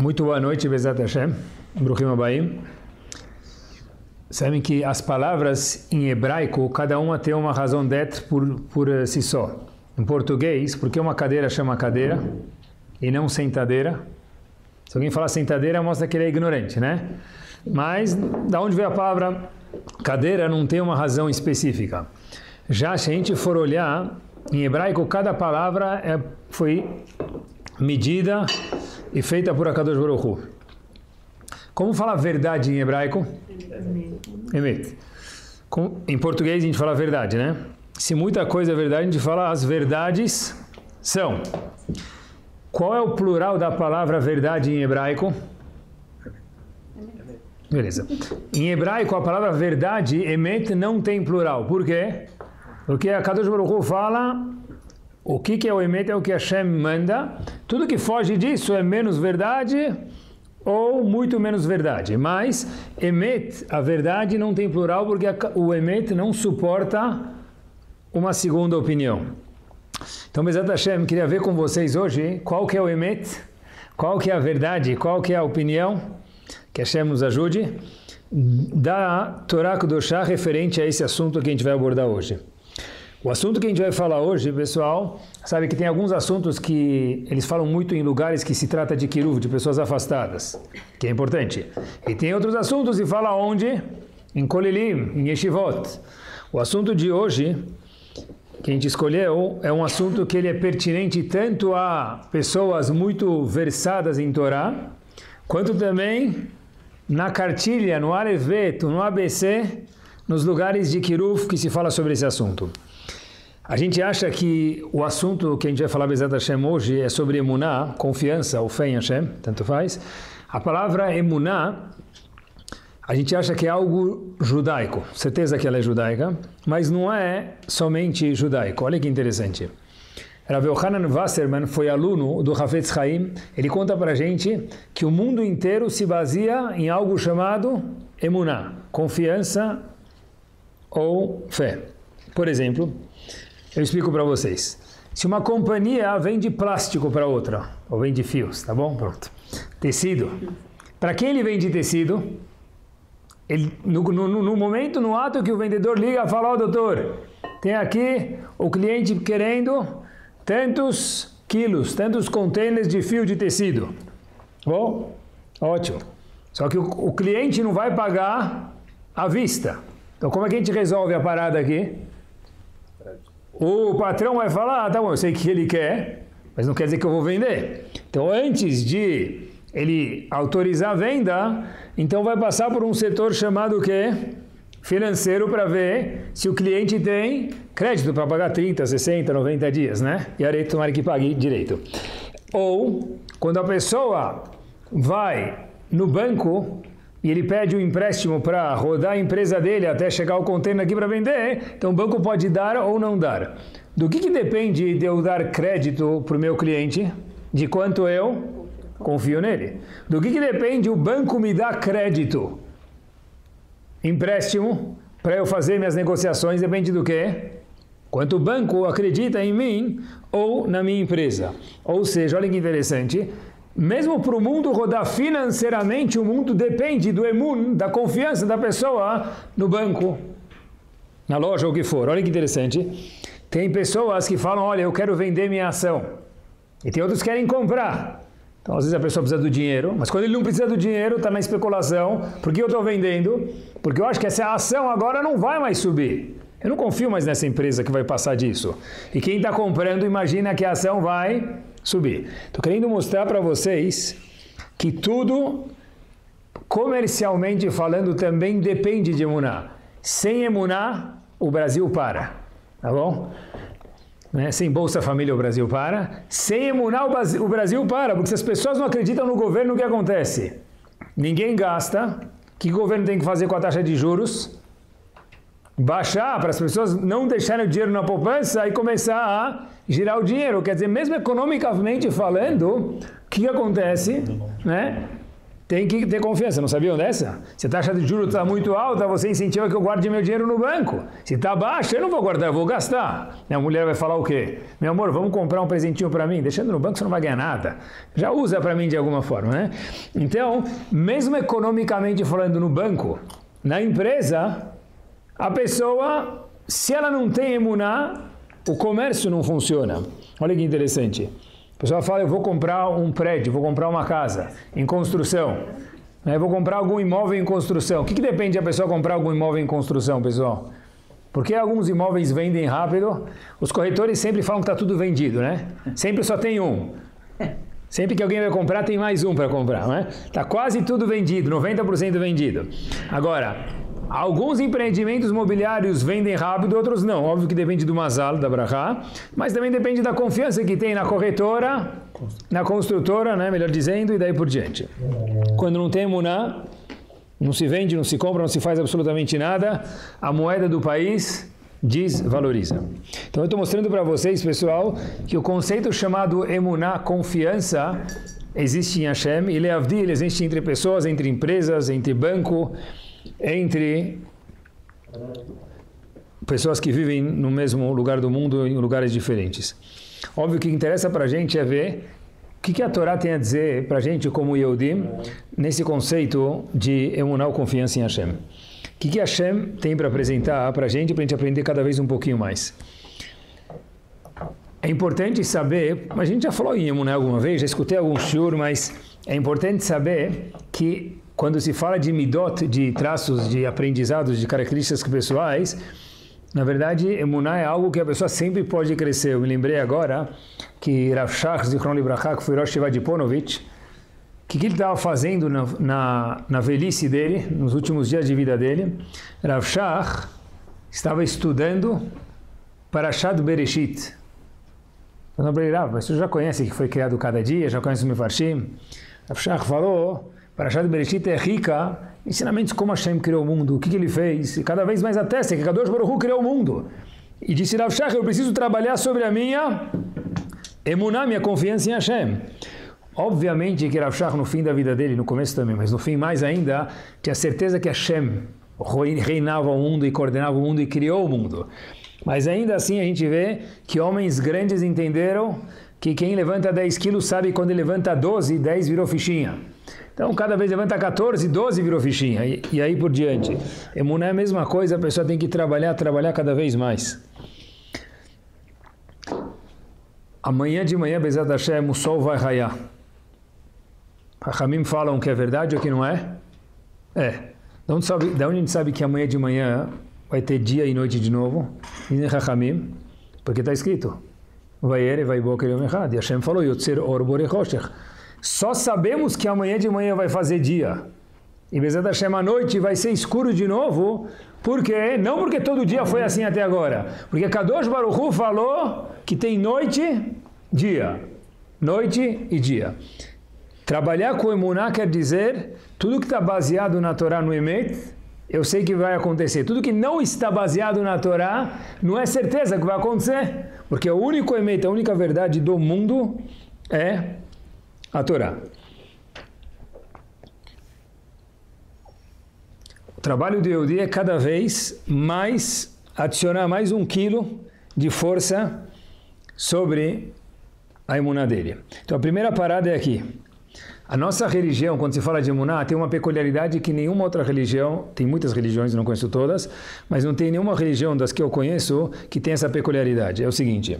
Muito boa noite, Bezat Hashem, Bruchim Abayim. Sabem que as palavras em hebraico, cada uma tem uma razão d'être por si só. Em português, porque uma cadeira chama cadeira e não sentadeira. Se alguém fala sentadeira, mostra que ele é ignorante, né? Mas, da onde veio a palavra cadeira, não tem uma razão específica. Já se a gente for olhar, em hebraico, cada palavra foi medida e feita por Akadosh Baruch Hu. Como fala verdade em hebraico? Emet. Em português a gente fala verdade, né? Se muita coisa é verdade, a gente fala as verdades são. Qual é o plural da palavra verdade em hebraico? Beleza. Em hebraico, a palavra verdade, emet, não tem plural. Por quê? Porque a Kadosh Baruch Hu fala o que é o emet, é o que Hashem manda. Tudo que foge disso é menos verdade ou muito menos verdade. Mas emet, a verdade, não tem plural porque o emet não suporta uma segunda opinião. Então, Bezat Hashem, queria ver com vocês hoje qual que é o emet, qual que é a verdade, qual que é a opinião, que Hashem nos ajude, da Torá Kedoshá referente a esse assunto que a gente vai abordar hoje. O assunto que a gente vai falar hoje, pessoal, sabe que tem alguns assuntos que eles falam muito em lugares que se trata de kiruv, de pessoas afastadas, que é importante. E tem outros assuntos e fala onde? Em Kolilim, em Yeshivot. O assunto de hoje, que a gente escolheu, é um assunto que ele é pertinente tanto a pessoas muito versadas em Torá, quanto também na cartilha, no Aleph Bet, no ABC, nos lugares de kiruv que se fala sobre esse assunto. A gente acha que o assunto que a gente vai falar Bezat Hashem hoje é sobre emuná, confiança ou fé em Hashem, tanto faz. A palavra emuná, a gente acha que é algo judaico, certeza que ela é judaica, mas não é somente judaico. Olha que interessante. Rav Yochanan Wasserman foi aluno do Hafetz Chaim, ele conta pra gente que o mundo inteiro se baseia em algo chamado emuná, confiança ou fé. Por exemplo, eu explico para vocês. Se uma companhia vende plástico para outra, ou vende fios, tá bom? Pronto. Tecido. Para quem ele vende tecido? Ele, no momento, no ato que o vendedor liga, fala, ó, doutor, tem aqui o cliente querendo tantos quilos, tantos containers de fio de tecido. Bom? Ótimo. Só que o cliente não vai pagar à vista. Então, como é que a gente resolve a parada aqui? O patrão vai falar, tá bom, eu sei o que ele quer, mas não quer dizer que eu vou vender. Então, antes de ele autorizar a venda, então vai passar por um setor chamado o quê? Financeiro, para ver se o cliente tem crédito para pagar 30, 60, 90 dias, né? E aí tomara que pague direito. Ou, quando a pessoa vai no banco e ele pede um empréstimo para rodar a empresa dele até chegar o container aqui para vender, então o banco pode dar ou não dar. Do que depende de eu dar crédito para o meu cliente? De quanto eu confio nele. Do que depende o banco me dar crédito? Empréstimo para eu fazer minhas negociações depende do quê? Quanto o banco acredita em mim ou na minha empresa. Ou seja, olha que interessante, mesmo para o mundo rodar financeiramente, o mundo depende do emun, da confiança da pessoa no banco, na loja ou o que for. Olha que interessante. Tem pessoas que falam, olha, eu quero vender minha ação. E tem outros que querem comprar. Então, às vezes a pessoa precisa do dinheiro, mas quando ele não precisa do dinheiro, está na especulação. Por que eu estou vendendo? Porque eu acho que essa ação agora não vai mais subir. Eu não confio mais nessa empresa que vai passar disso. E quem está comprando imagina que a ação vai subir. Estou querendo mostrar para vocês que tudo, comercialmente falando, também depende de emuná. Sem emuná, o Brasil para. Tá bom? Né? Sem Bolsa Família, o Brasil para. Sem emuná, o Brasil para. Porque se as pessoas não acreditam no governo, o que acontece? Ninguém gasta. O que o governo tem que fazer com a taxa de juros? Baixar para as pessoas não deixarem o dinheiro na poupança e começar a girar o dinheiro. Quer dizer, mesmo economicamente falando, o que acontece? Né? tem que ter confiança. Não sabiam dessa? Se a taxa de juros está muito alta, você incentiva que eu guarde meu dinheiro no banco. Se está baixa, eu não vou guardar, eu vou gastar. Minha mulher vai falar o quê? Meu amor, vamos comprar um presentinho para mim? Deixando no banco você não vai ganhar nada. Já usa para mim de alguma forma, né? Então, mesmo economicamente falando no banco, na empresa, a pessoa, se ela não tem emuná, o comércio não funciona. Olha que interessante. A pessoa fala, eu vou comprar um prédio, vou comprar uma casa em construção. Eu vou comprar algum imóvel em construção. O que depende a pessoa comprar algum imóvel em construção, pessoal? Porque alguns imóveis vendem rápido. Os corretores sempre falam que está tudo vendido, né? Sempre só tem um. Sempre que alguém vai comprar, tem mais um para comprar, né? Está quase tudo vendido, 90% vendido. Agora, alguns empreendimentos imobiliários vendem rápido, outros não. Óbvio que depende do mazal, da brachá, mas também depende da confiança que tem na corretora, na construtora, né, melhor dizendo, e daí por diante. Quando não tem emuná, não se vende, não se compra, não se faz absolutamente nada, a moeda do país desvaloriza. Então eu estou mostrando para vocês, pessoal, que o conceito chamado emuná, confiança, existe em Hashem, e leavdi, ele existe entre pessoas, entre empresas, entre banco, entre pessoas que vivem no mesmo lugar do mundo em lugares diferentes. Óbvio que o que interessa para a gente é ver o que a Torá tem a dizer para a gente como Yehudim nesse conceito de emuná, confiança em Hashem. O que Hashem tem para apresentar para a gente aprender cada vez um pouquinho mais. É importante saber, a gente já falou em emuná alguma vez, já escutei algum shiur, mas é importante saber que quando se fala de midot, de traços, de aprendizados, de características pessoais, na verdade, emuná é algo que a pessoa sempre pode crescer. Eu me lembrei agora que Rav Shach, Zichron Libracha, que foi Rosh Yeshiva de Ponovitch, o que ele estava fazendo na velhice dele, nos últimos dias de vida dele? Rav Shach estava estudando Parashat Bereshit. Falando para ele, mas você já conhece que foi criado cada dia, já conhece o Mefarshim? Rav Shach falou, Parashat Bereshit é rica, ensinamentos como Hashem criou o mundo, o que ele fez, e cada vez mais atesta que Kadosh Baruch Hu criou o mundo. E disse Rav Shach, eu preciso trabalhar sobre a minha emuná, minha confiança em Hashem. Obviamente que Rav Shach no fim da vida dele, no começo também, mas no fim mais ainda, tinha certeza que Hashem reinava o mundo e coordenava o mundo e criou o mundo. Mas ainda assim a gente vê que homens grandes entenderam que quem levanta 10 quilos sabe quando ele levanta 12, 10 virou fichinha. Então cada vez levanta 14, 12 virou fichinha. E aí por diante. Emuná é a mesma coisa, a pessoa tem que trabalhar cada vez mais. Amanhã de manhã, Bezat Hashem, o sol vai raiar. Hachamim falam que é verdade ou que não é? É. Da onde a gente sabe que amanhã de manhã vai ter dia e noite de novo? Dizem Hachamim, porque está escrito Vayere, Vayboker Yom Echad. E Hashem falou Yotzer Or Borei Choshech. Só sabemos que amanhã de manhã vai fazer dia. E Bezat Hashem à noite vai ser escuro de novo. Por quê? Não porque todo dia foi assim até agora. Porque Kadosh Baruch Hu falou que tem noite, dia. Noite e dia. Trabalhar com emuná quer dizer tudo que está baseado na Torá no Emet, eu sei que vai acontecer. Tudo que não está baseado na Torá, não é certeza que vai acontecer. Porque o único Emet, a única verdade do mundo é a Torá. O trabalho do Yehudi é cada vez mais adicionar mais 1 quilo de força sobre a emuná dele. Então a primeira parada é aqui. A nossa religião, quando se fala de emuná, tem uma peculiaridade que nenhuma outra religião, tem muitas religiões, não conheço todas, mas não tem nenhuma religião das que eu conheço que tem essa peculiaridade. É o seguinte,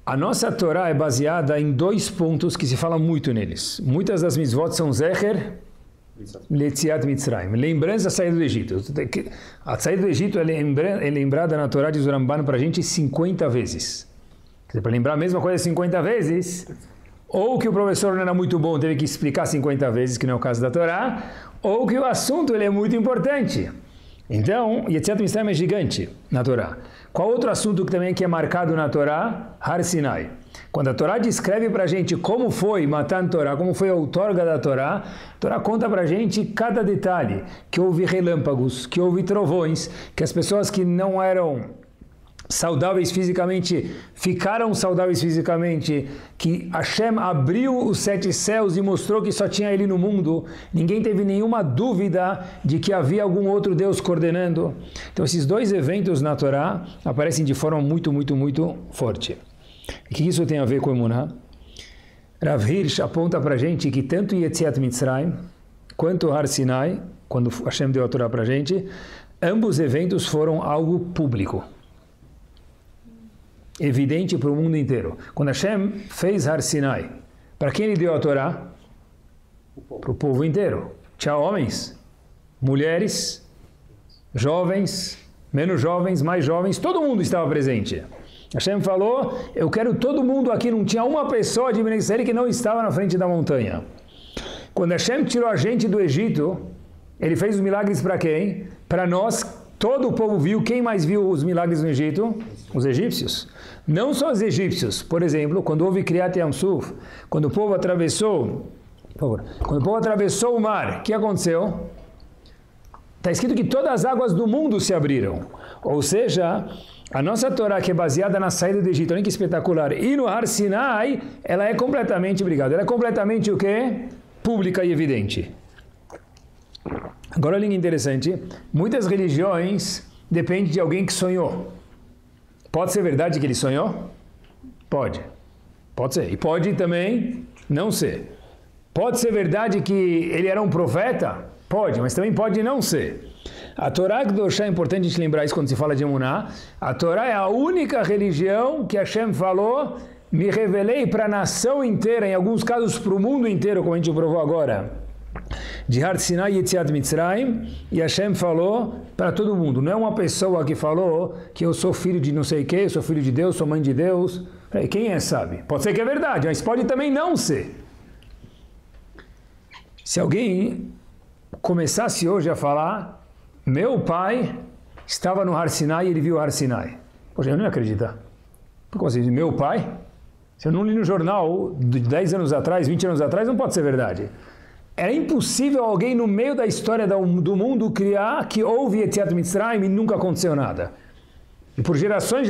a nossa Torá é baseada em 2 pontos que se fala muito neles. Muitas das mitzvot são zecher, Letziat Mitzrayim, lembrança da saída do Egito. A saída do Egito é lembrada na Torá de Zoramban para a gente 50 vezes. Quer dizer, para lembrar a mesma coisa 50 vezes, ou que o professor não era muito bom, teve que explicar 50 vezes, que não é o caso da Torá, ou que o assunto ele é muito importante. Então, Yetziat Mitzrayim é gigante na Torá. Qual outro assunto que também é marcado na Torá? Har Sinai. Quando a Torá descreve para a gente como foi Matan Torá, como foi a outorga da Torá, a Torá conta para a gente cada detalhe, que houve relâmpagos, que houve trovões, que as pessoas que não eram saudáveis fisicamente, ficaram saudáveis fisicamente, que Hashem abriu os 7 céus e mostrou que só tinha Ele no mundo, ninguém teve nenhuma dúvida de que havia algum outro Deus coordenando. Então esses 2 eventos na Torá aparecem de forma muito, muito, muito forte. E o que isso tem a ver com Emuná? Rav Hirsch aponta para a gente que tanto Yetziat Mitzrayim quanto Har Sinai, quando Hashem deu a Torá para a gente, ambos eventos foram algo público, evidente para o mundo inteiro. Quando Hashem fez Har Sinai, para quem ele deu a Torá? Para o povo inteiro. Tinha homens, mulheres, jovens, menos jovens, mais jovens, todo mundo estava presente. Hashem falou, eu quero todo mundo aqui, não tinha uma pessoa de Bnei Israel que não estava na frente da montanha. Quando Hashem tirou a gente do Egito, ele fez os milagres para quem? Para nós, todo o povo viu. Quem mais viu os milagres no Egito? Os egípcios. Não só os egípcios. Por exemplo, quando houve Kriyat Yam-Suf, quando o povo atravessou, por favor, quando o povo atravessou o mar, o que aconteceu? Está escrito que todas as águas do mundo se abriram. Ou seja, a nossa Torá, que é baseada na saída do Egito, olha que espetacular, e no Har Sinai, ela é completamente, obrigado, ela é completamente o quê? Pública e evidente. Agora, olha que interessante, muitas religiões dependem de alguém que sonhou. Pode ser verdade que ele sonhou? Pode. Pode ser. E pode também não ser. Pode ser verdade que ele era um profeta? Pode, mas também pode não ser. A Torá Kedoshá, é importante a gente lembrar isso quando se fala de Emuná, a Torá é a única religião que Hashem falou, me revelei para a nação inteira, em alguns casos para o mundo inteiro, como a gente provou agora, de Har Sinai e Yetziat Mitzrayim, e Hashem falou para todo mundo. Não é uma pessoa que falou que eu sou filho de não sei o que, eu sou filho de Deus, sou mãe de Deus. Quem é sabe? Pode ser que é verdade, mas pode também não ser. Se alguém começasse hoje a falar, meu pai estava no Har Sinai e ele viu o Har Sinai. Poxa, eu não ia acreditar. Como assim? Meu pai? Se eu não li no jornal de 10 anos atrás, 20 anos atrás, não pode ser verdade. Era impossível alguém no meio da história do mundo criar que houve Yetziat Mitzrayim e nunca aconteceu nada. E por gerações,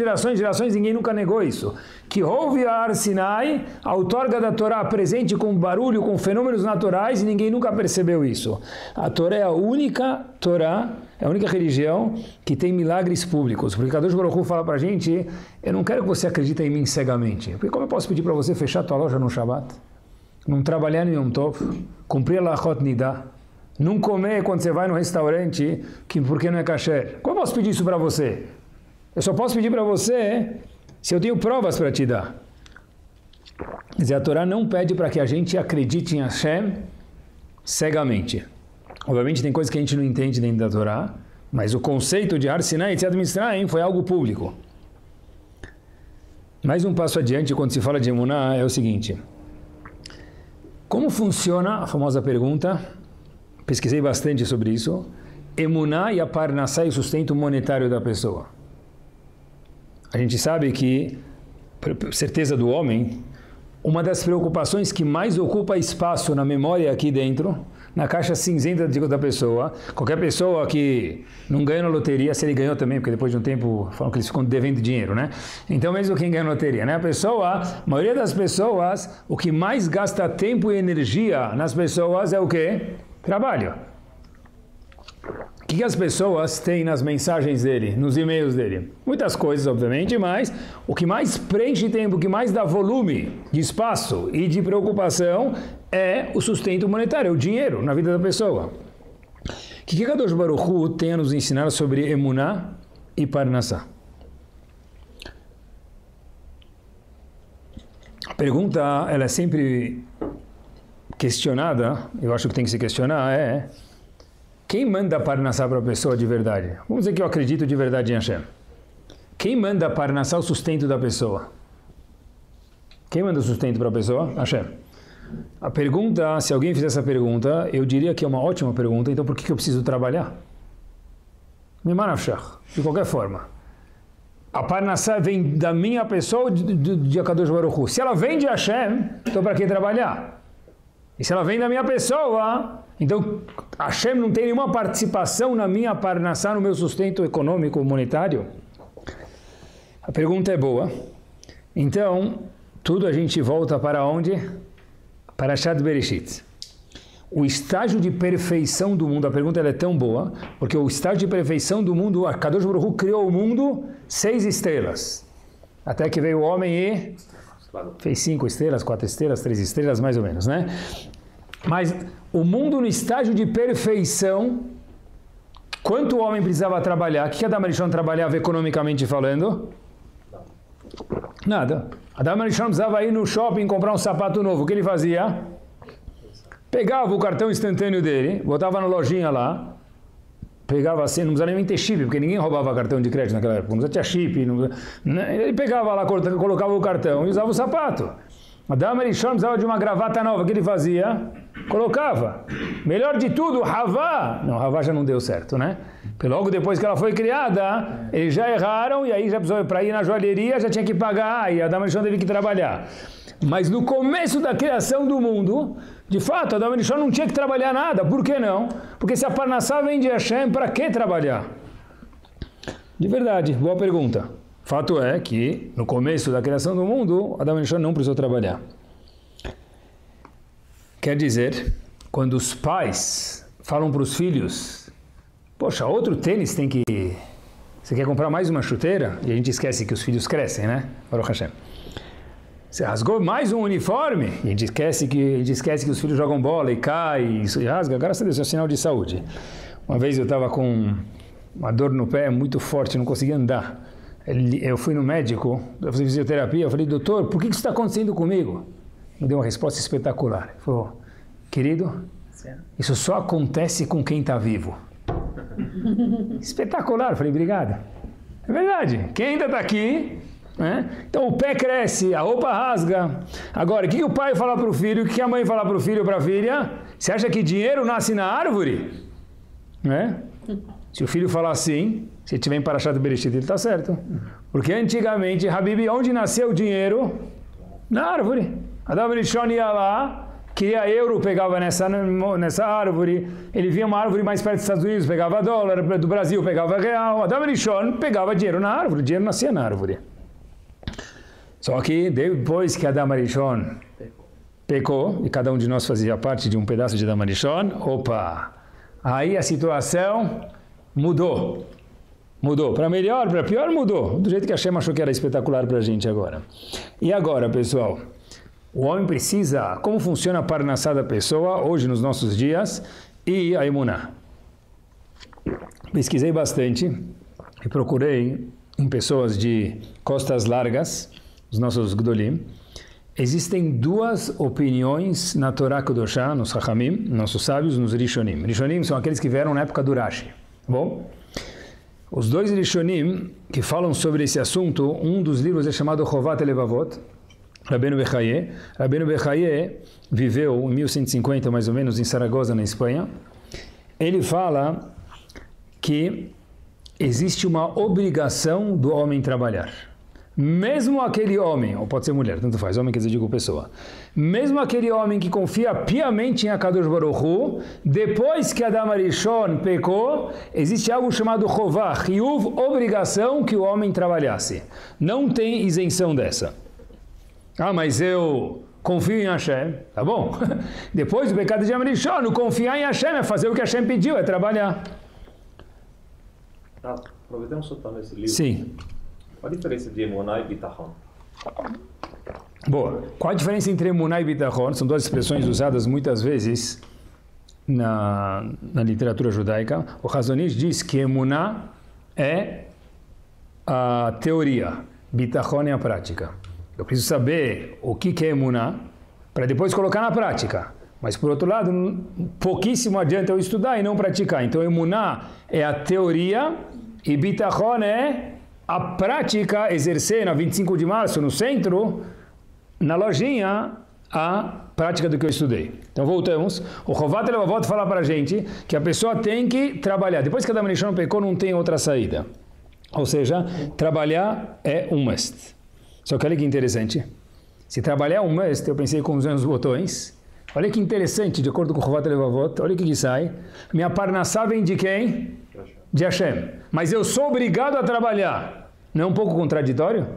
ninguém nunca negou isso. Que houve a Har Sinai, a outorga da Torá presente com barulho, com fenômenos naturais, e ninguém nunca percebeu isso. A Torá é a única Torá, é a única religião que tem milagres públicos. Porque Kadosh Baruch Hu fala para a gente, eu não quero que você acredite em mim cegamente. Porque como eu posso pedir para você fechar tua loja no Shabbat? Não trabalhar no Yom Tov? Cumprir a Lachot Nidah? Não comer quando você vai no restaurante, porque não é kasher? Como eu posso pedir isso para você? Eu só posso pedir para você se eu tenho provas para te dar. Quer dizer, a Torá não pede para que a gente acredite em Hashem cegamente. Obviamente tem coisas que a gente não entende dentro da Torá, mas o conceito de Har Sinai e Yetziat Mitzrayim foi algo público. Mais um passo adiante, quando se fala de Emuná, é o seguinte. Como funciona, a famosa pergunta, pesquisei bastante sobre isso, Emuná e a Parnassá e o sustento monetário da pessoa. A gente sabe que, por certeza do homem, uma das preocupações que mais ocupa espaço na memória aqui dentro, na caixa cinzenta da pessoa, qualquer pessoa que não ganha na loteria, se ele ganhou também, porque depois de um tempo falam que eles ficam devendo dinheiro, né? Então mesmo quem ganha na loteria, né? A maioria das pessoas, o que mais gasta tempo e energia nas pessoas é o quê? Trabalho. O que as pessoas têm nas mensagens dele, nos e-mails dele? Muitas coisas, obviamente, mas o que mais preenche tempo, o que mais dá volume de espaço e de preocupação é o sustento monetário, é o dinheiro na vida da pessoa. O que Kadosh Baruch Hu tem a nos ensinar sobre Emuná e Parnassá? A pergunta, ela é sempre questionada, eu acho que tem que se questionar, quem manda Parnassá para a pessoa de verdade? Vamos dizer que eu acredito de verdade em Hashem. Quem manda Parnassá o sustento da pessoa? Quem manda o sustento para a pessoa? Hashem. A pergunta, se alguém fizer essa pergunta, eu diria que é uma ótima pergunta, então por que eu preciso trabalhar? De qualquer forma. A Parnassá vem da minha pessoa ou de Akadosh Baruch Hu? Se ela vem de Hashem, então para que trabalhar? E se ela vem da minha pessoa, então Hashem não tem nenhuma participação na minha Parnassá, no meu sustento econômico, monetário? A pergunta é boa. Então, tudo a gente volta para onde? Para Parashat Bereshit. O estágio de perfeição do mundo, a pergunta é tão boa, porque o estágio de perfeição do mundo, a Kadosh Baruch Hu criou o mundo 6 estrelas. Até que veio o homem e fez 5 estrelas, 4 estrelas, 3 estrelas, mais ou menos, né? Mas o mundo no estágio de perfeição, quanto o homem precisava trabalhar? O que Adam Arishon trabalhava economicamente falando? Nada. Adam Arishon precisava ir no shopping comprar um sapato novo. O que ele fazia? Pegava o cartão instantâneo dele, botava na lojinha lá, pegava assim, não precisava nem ter chip, porque ninguém roubava cartão de crédito naquela época, não tinha chip. Ele pegava lá, colocava o cartão e usava o sapato. Adam Arishon precisava de uma gravata nova, o que ele fazia? Colocava. Melhor de tudo, Havá. Não, Havá já não deu certo, né? Porque logo depois que ela foi criada, eles já erraram, e aí já precisou, para ir na joalheria, já tinha que pagar, e Adam Arishon teve que trabalhar. Mas no começo da criação do mundo, de fato, Adam Arishon não tinha que trabalhar nada. Por que não? Porque se a Parnassá vem de Hashem, para que trabalhar? De verdade, boa pergunta. Fato é que, no começo da criação do mundo, Adam Arishon não precisou trabalhar. Quer dizer, quando os pais falam para os filhos, poxa, outro tênis tem que... Você quer comprar mais uma chuteira? E a gente esquece que os filhos crescem, né? Baruch Hashem. Você rasgou mais um uniforme? E a gente esquece que os filhos jogam bola e caem, isso e rasga. Graças a Deus, é um sinal de saúde. Uma vez eu estava com uma dor no pé muito forte, não conseguia andar. Eu fui no médico, eu fiz fisioterapia, eu falei, doutor, por que isso está acontecendo comigo? Me deu uma resposta espetacular. Ele falou, querido, isso só acontece com quem está vivo. Espetacular, eu falei, obrigado. É verdade, quem ainda está aqui, né? Então o pé cresce, a roupa rasga. Agora, o que o pai fala para o filho, o que a mãe fala para o filho ou para a filha? Você acha que dinheiro nasce na árvore? Né? Se o filho falar assim, se tiver em Parashat Bereshit, ele está certo. Porque antigamente, Habib, onde nasceu o dinheiro? Na árvore. Adam Arishon ia lá, queria euro, pegava nessa árvore. Ele via uma árvore mais perto dos Estados Unidos, pegava dólar, do Brasil pegava real. Adam Arishon pegava dinheiro na árvore, o dinheiro nascia na árvore. Só que depois que Adam Arishon pecou, e cada um de nós fazia parte de um pedaço de Adam Arishon, aí a situação mudou. Mudou. Para melhor, para pior, mudou. Do jeito que a Hashem achou que era espetacular para a gente agora. E agora, pessoal, o homem precisa, como funciona a Parnassá da pessoa, hoje nos nossos dias, e a Emuná. Pesquisei bastante e procurei em pessoas de costas largas, os nossos Gdolim. Existem 2 opiniões na Torá Kedoshá, nos Chachamim, nossos sábios, nos Rishonim. Rishonim são aqueles que vieram na época do Rashi. Bom, os 2 Rishonim que falam sobre esse assunto, um dos livros é chamado Chovat Levavot, Rabbeinu Bechaye. Rabbeinu Bechaye viveu em 1150, mais ou menos, em Saragossa, na Espanha. Ele fala que existe uma obrigação do homem trabalhar. Mesmo aquele homem, ou pode ser mulher, tanto faz, homem quer dizer, digo pessoa. Mesmo aquele homem que confia piamente em Akadosh Baruch Hu, depois que Adam Arishon pecou, existe algo chamado Chová, Chiyuv, obrigação que o homem trabalhasse. Não tem isenção dessa. Ah, mas eu confio em Hashem, tá bom? Depois do pecado de Adam Arishon, confiar em Hashem é fazer o que Hashem pediu, é trabalhar. Aproveitamos só nesse livro. Sim. Qual a diferença de Emuná e Bitachon? Boa. Qual a diferença entre Emuná e Bitachon? São 2 expressões usadas muitas vezes na literatura judaica. O Hazonish diz que Emuná é a teoria, Bitachon é a prática. Eu preciso saber o que é Emuná para depois colocar na prática. Mas, por outro lado, pouquíssimo adianta eu estudar e não praticar. Então, Emuná é a teoria e Bitachon é a prática, exercer na 25 de março, no centro, na lojinha, a prática do que eu estudei. Então voltamos. O Chovat Levavot fala para a gente que a pessoa tem que trabalhar. Depois que Adam Arishon pecou, não tem outra saída. Ou seja, trabalhar é um must. Só que olha que interessante. Se trabalhar é um must, eu pensei com os botões. Olha que interessante, de acordo com o Chovat Levavot, olha o que sai. Minha Parnassá vem de quem? De Hashem. Mas eu sou obrigado a trabalhar. Não é um pouco contraditório?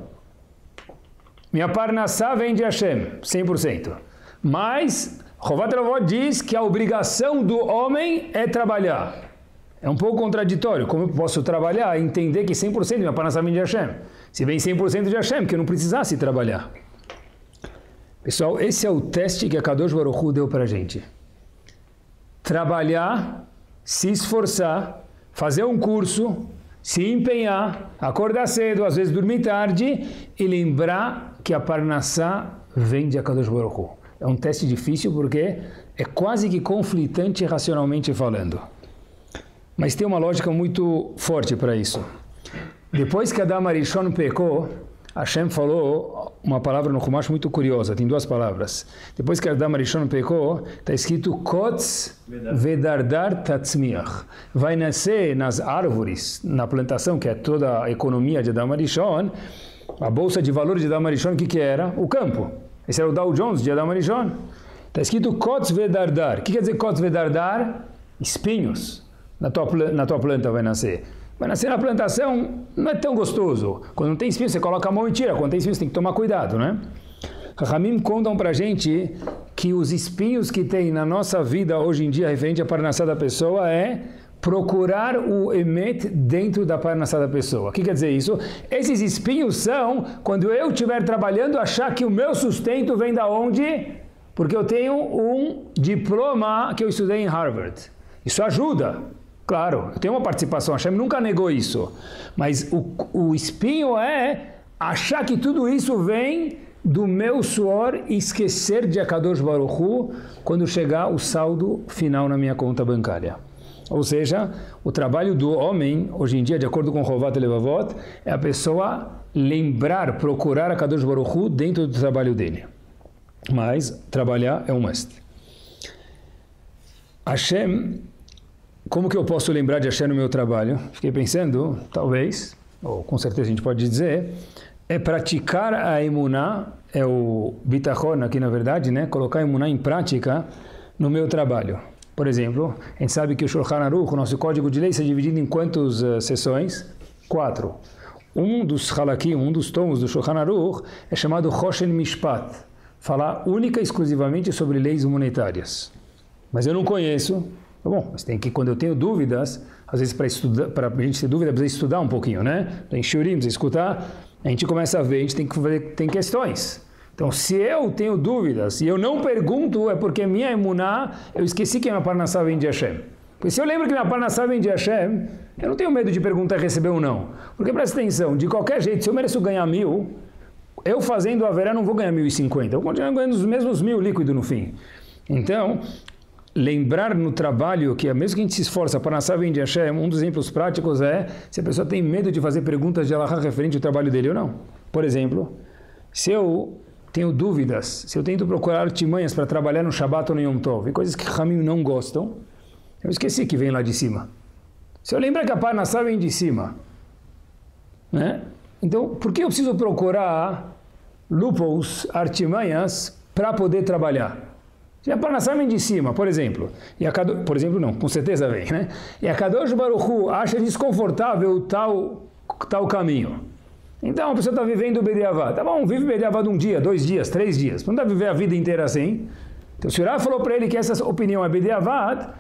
Minha parnassá vem de Hashem, 100%. Mas, Chovat Levavot diz que a obrigação do homem é trabalhar. É um pouco contraditório. Como eu posso trabalhar e entender que 100% minha parnassá vem de Hashem? Se vem 100% de Hashem, que eu não precisasse trabalhar. Pessoal, esse é o teste que a Kadosh Baruch Hu deu para a gente. Trabalhar, se esforçar, fazer um curso, se empenhar, acordar cedo, às vezes dormir tarde e lembrar que a parnassá vem de Kadosh Baruch Hu. É um teste difícil porque é quase que conflitante racionalmente falando. Mas tem uma lógica muito forte para isso. Depois que Adam Arishon pecou, Hashem falou uma palavra no Chumash muito curiosa, tem duas palavras. Depois que Adam Arishon pecou, está escrito Kotz Vedardar Tatzmiach. Vai nascer nas árvores, na plantação, que é toda a economia de Adam Arishon, a bolsa de valores de Adam Arishon, o que era? O campo. Esse era o Dow Jones de Adam Arishon. Está escrito Kotz Vedardar. O que quer dizer Kotz Vedardar? Espinhos. Na tua planta vai nascer. Vai nascer na plantação, não é tão gostoso. Quando não tem espinho, você coloca a mão e tira. Quando tem espinho, você tem que tomar cuidado, né? Rahamim contam pra gente que os espinhos que tem na nossa vida hoje em dia, referente à parnassá da pessoa, é procurar o emet dentro da parnassá da pessoa. O que quer dizer isso? Esses espinhos são, quando eu estiver trabalhando, achar que o meu sustento vem da onde? Porque eu tenho um diploma que eu estudei em Harvard. Isso ajuda. Claro, eu tenho uma participação, a Hashem nunca negou isso. Mas o espinho é achar que tudo isso vem do meu suor e esquecer de Akadosh Baruch Hu quando chegar o saldo final na minha conta bancária. Ou seja, o trabalho do homem, hoje em dia, de acordo com Chovat Levavot, é a pessoa lembrar, procurar Akadosh Baruch Hu dentro do trabalho dele. Mas trabalhar é um must. Hashem... Como que eu posso lembrar de Hashem no meu trabalho? Fiquei pensando, talvez, ou com certeza a gente pode dizer, é praticar a emuná, é o bitachon aqui na verdade, né? Colocar a emuná em prática no meu trabalho. Por exemplo, a gente sabe que o Shulchan Aruch, o nosso código de lei, é dividido em quantas sessões? 4. Um dos halakim, um dos tomos do Shulchan Aruch é chamado Choshen Mishpat, falar única e exclusivamente sobre leis monetárias. Mas eu não conheço. Bom, mas tem que, quando eu tenho dúvidas, às vezes para a gente ter dúvida, precisa estudar um pouquinho, né? Tem shurim, precisa escutar, a gente começa a ver, a gente tem questões. Então, se eu tenho dúvidas e eu não pergunto, é porque minha emuná, eu esqueci que minha parnassá vem de Hashem. Porque se eu lembro que minha parnassá vem de Hashem, eu não tenho medo de perguntar e receber ou não. Porque presta atenção, de qualquer jeito, se eu mereço ganhar 1.000, eu fazendo a verá não vou ganhar 1.050, eu vou continuar ganhando os mesmos 1.000 líquido no fim. Então... lembrar no trabalho que, mesmo que a gente se esforça para nascer vem de Hashem, um dos exemplos práticos é se a pessoa tem medo de fazer perguntas de Allahá referente ao trabalho dele ou não. Por exemplo, se eu tenho dúvidas, se eu tento procurar artimanhas para trabalhar no Shabbat ou no Yom Tov, e coisas que Ramim não gostam, eu esqueci que vem lá de cima. Se eu lembrar que a parnassá vem de cima, né? Então, por que eu preciso procurar loopholes, artimanhas, para poder trabalhar? Se a parnassá vem de cima, por exemplo, por exemplo não, com certeza vem, né? E a Kadosh Baruch Hu acha desconfortável tal caminho. Então a pessoa está vivendo o Bediavad. Tá bom, vive o Bediavad 1 dia, 2 dias, 3 dias. Não dá viver a vida inteira assim. Então se o Urá falou para ele que essa opinião é Bediavad,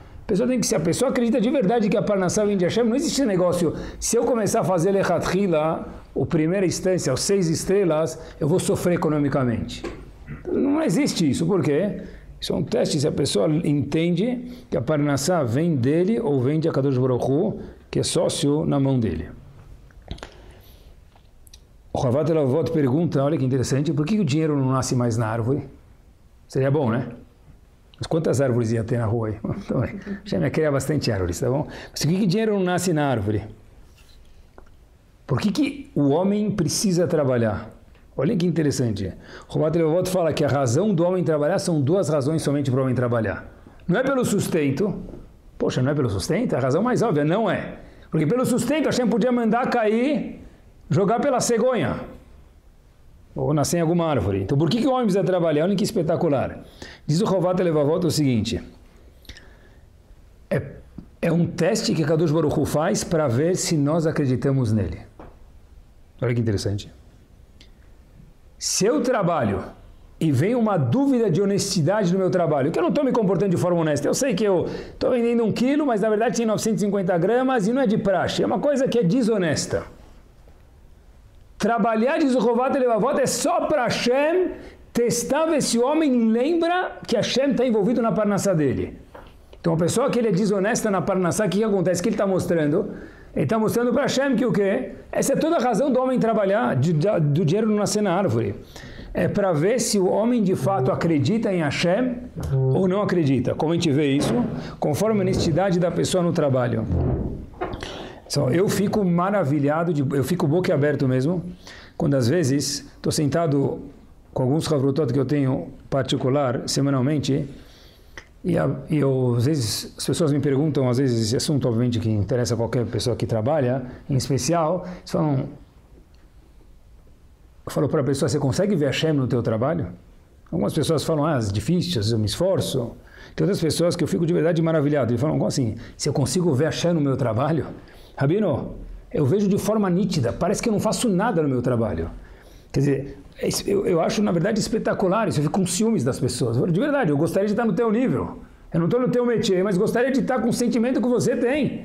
se a pessoa acredita de verdade que a parnassá vem de Hashem, não existe esse negócio. Se eu começar a fazer Lechatchila, a primeira instância, os 6 estrelas, eu vou sofrer economicamente. Não existe isso. Por quê? Isso é um teste se a pessoa entende que a parnassá vem dele ou vem de Akadosh Baruch Hu, que é sócio na mão dele. O Chovat Levavot pergunta, olha que interessante, por que o dinheiro não nasce mais na árvore? Seria bom, né? Mas quantas árvores ia ter na rua aí? Já me criar bastante árvores, tá bom? Mas por que o dinheiro não nasce na árvore? Por que o homem precisa trabalhar? Olha que interessante. O Chovat Levavot fala que a razão do homem trabalhar são 2 razões somente para o homem trabalhar. Não é pelo sustento. Poxa, não é pelo sustento? A razão mais óbvia não é. Porque pelo sustento a Hashem podia mandar cair, jogar pela cegonha. Ou nascer em alguma árvore. Então por que o homem precisa trabalhar? Olha que espetacular. Diz o Chovat Levavot o seguinte. É um teste que Kadosh Baruch Hu faz para ver se nós acreditamos nele. Olha que interessante. Se eu trabalho e vem uma dúvida de honestidade no meu trabalho, que eu não estou me comportando de forma honesta, eu sei que eu estou vendendo 1 quilo, mas na verdade tem 950 gramas e não é de praxe, é uma coisa que é desonesta. Trabalhar de Zuhovat e Levavot é só para Hashem testar ver se o homem lembra que Hashem está envolvido na parnassá dele. Então a pessoa que ele é desonesta na parnassá, o que acontece? O que ele está mostrando? Ele está mostrando para Hashem que o quê? Essa é toda a razão do homem trabalhar, do dinheiro não nascer na árvore. É para ver se o homem de fato acredita em Hashem ou não acredita. Como a gente vê isso? Conforme a honestidade da pessoa no trabalho. Eu fico maravilhado, eu fico boquiaberto mesmo, quando às vezes estou sentado com alguns havrotot que eu tenho particular, semanalmente, e às vezes as pessoas me perguntam, às vezes esse assunto obviamente que interessa a qualquer pessoa que trabalha, em especial, eles falam, eu falo para a pessoa, você consegue ver Hashem no teu trabalho? Algumas pessoas falam, é difícil, às vezes eu me esforço. Tem outras pessoas que eu fico de verdade maravilhado, e falam, como assim, se eu consigo ver Hashem no meu trabalho? Rabino, eu vejo de forma nítida, parece que eu não faço nada no meu trabalho. Quer dizer, eu acho, na verdade, espetacular isso. Eu fico com ciúmes das pessoas. De verdade, eu gostaria de estar no teu nível. Eu não estou no teu métier, mas gostaria de estar com o sentimento que você tem.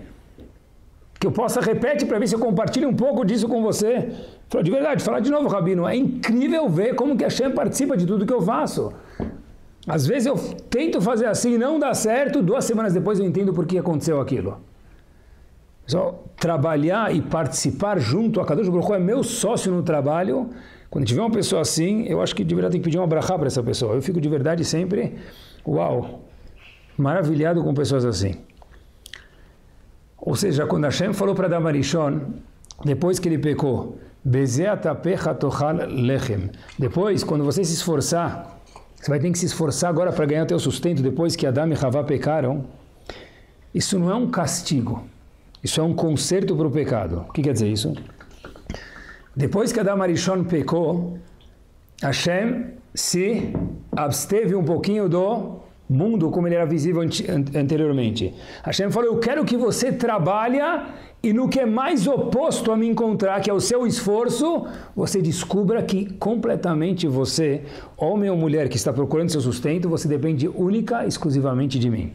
Que eu possa repetir para ver se eu compartilho um pouco disso com você. De verdade, falar de novo, Rabino, é incrível ver como que a Hashem participa de tudo que eu faço. Às vezes eu tento fazer assim e não dá certo, 2 semanas depois eu entendo por que aconteceu aquilo. Só trabalhar e participar junto a Kadosh Baruch Hu é meu sócio no trabalho. Quando tiver uma pessoa assim, eu acho que de verdade tem que pedir uma brachá para essa pessoa. Eu fico de verdade sempre, uau, maravilhado com pessoas assim. Ou seja, quando Hashem falou para Adam Arishon, depois que ele pecou, depois, quando você se esforçar, você vai ter que se esforçar agora para ganhar teu sustento, depois que Adam e Havá pecaram, isso não é um castigo, isso é um conserto para o pecado. O que quer dizer isso? Depois que Adam Arishon pecou, Hashem se absteve um pouquinho do mundo como ele era visível anteriormente. Hashem falou, eu quero que você trabalhe e no que é mais oposto a me encontrar, que é o seu esforço, você descubra que completamente você, homem ou mulher que está procurando seu sustento, você depende única e exclusivamente de mim.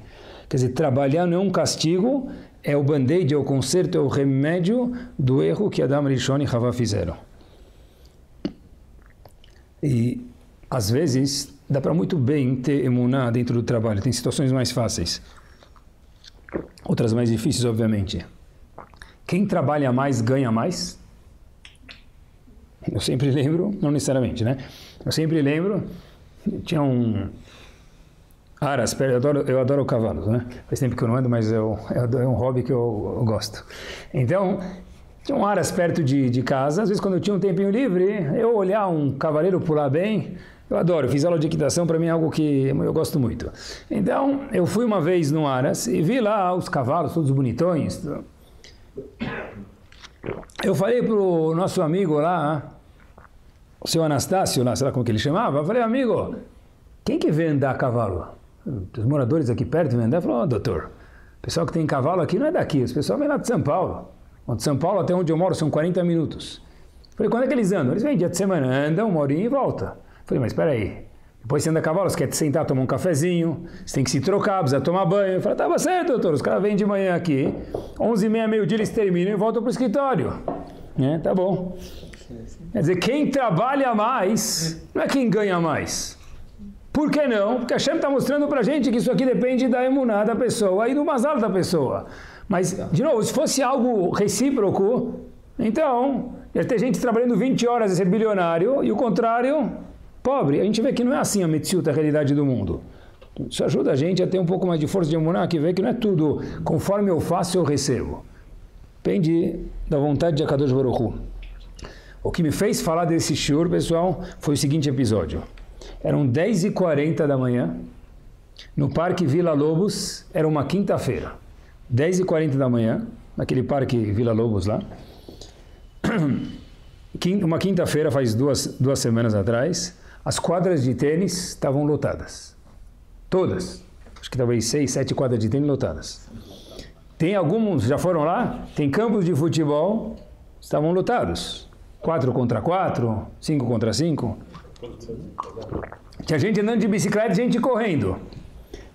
Quer dizer, trabalhar não é um castigo, é o band-aid, é o conserto, é o remédio do erro que Adam Rishon e Havá fizeram. E, às vezes, dá para muito bem ter emuná dentro do trabalho. Tem situações mais fáceis. Outras mais difíceis, obviamente. Quem trabalha mais, ganha mais? Eu sempre lembro, não necessariamente, né? Eu sempre lembro, tinha um... Aras, eu adoro cavalos, né? Faz tempo que eu não ando, mas é um hobby que eu gosto. Então, tinha um aras perto de casa. Às vezes, quando eu tinha um tempinho livre, eu olhar um cavaleiro pular bem, eu adoro. Fiz aula de equitação, para mim é algo que eu gosto muito. Então, eu fui uma vez no aras e vi lá os cavalos, todos bonitões. Eu falei para o nosso amigo lá, o seu Anastácio, lá, sei lá como que ele chamava, eu falei, amigo, quem que vê andar a cavalo? Os moradores aqui perto vêm andar, falou, doutor, o pessoal que tem cavalo aqui não é daqui, os pessoal vem lá de São Paulo. De São Paulo até onde eu moro são 40 minutos. Falei, quando é que eles andam? Eles vêm dia de semana, andam, 1 horinha e volta. Falei, mas espera aí, depois você anda a cavalo, você quer te sentar, tomar um cafezinho, você tem que se trocar, precisa tomar banho. Eu falei, tava certo, doutor, os caras vêm de manhã aqui, 11h30, meio-dia eles terminam e voltam para o escritório. Tá bom. Quer dizer, quem trabalha mais não é quem ganha mais. Por que não? Porque a Hashem está mostrando para a gente que isso aqui depende da emuná da pessoa e do mazal da pessoa. Mas, de novo, se fosse algo recíproco, então, ia ter gente trabalhando 20 horas e ser bilionário, e o contrário, pobre. A gente vê que não é assim a Metziut, a realidade do mundo. Isso ajuda a gente a ter um pouco mais de força de emuná, que vê que não é tudo conforme eu faço, eu recebo. Depende da vontade de Akadosh Baruch Hu. O que me fez falar desse shiur, pessoal, foi o seguinte episódio. Eram 10h40 da manhã, no Parque Vila Lobos, era uma quinta-feira. 10h40 da manhã, naquele Parque Vila Lobos lá. Uma quinta-feira, faz duas semanas atrás, as quadras de tênis estavam lotadas. Todas. Acho que talvez 6, 7 quadras de tênis lotadas. Tem alguns, já foram lá? Tem campos de futebol, estavam lotados. 4 contra 4, 5 contra 5. Tinha gente andando de bicicleta e gente correndo.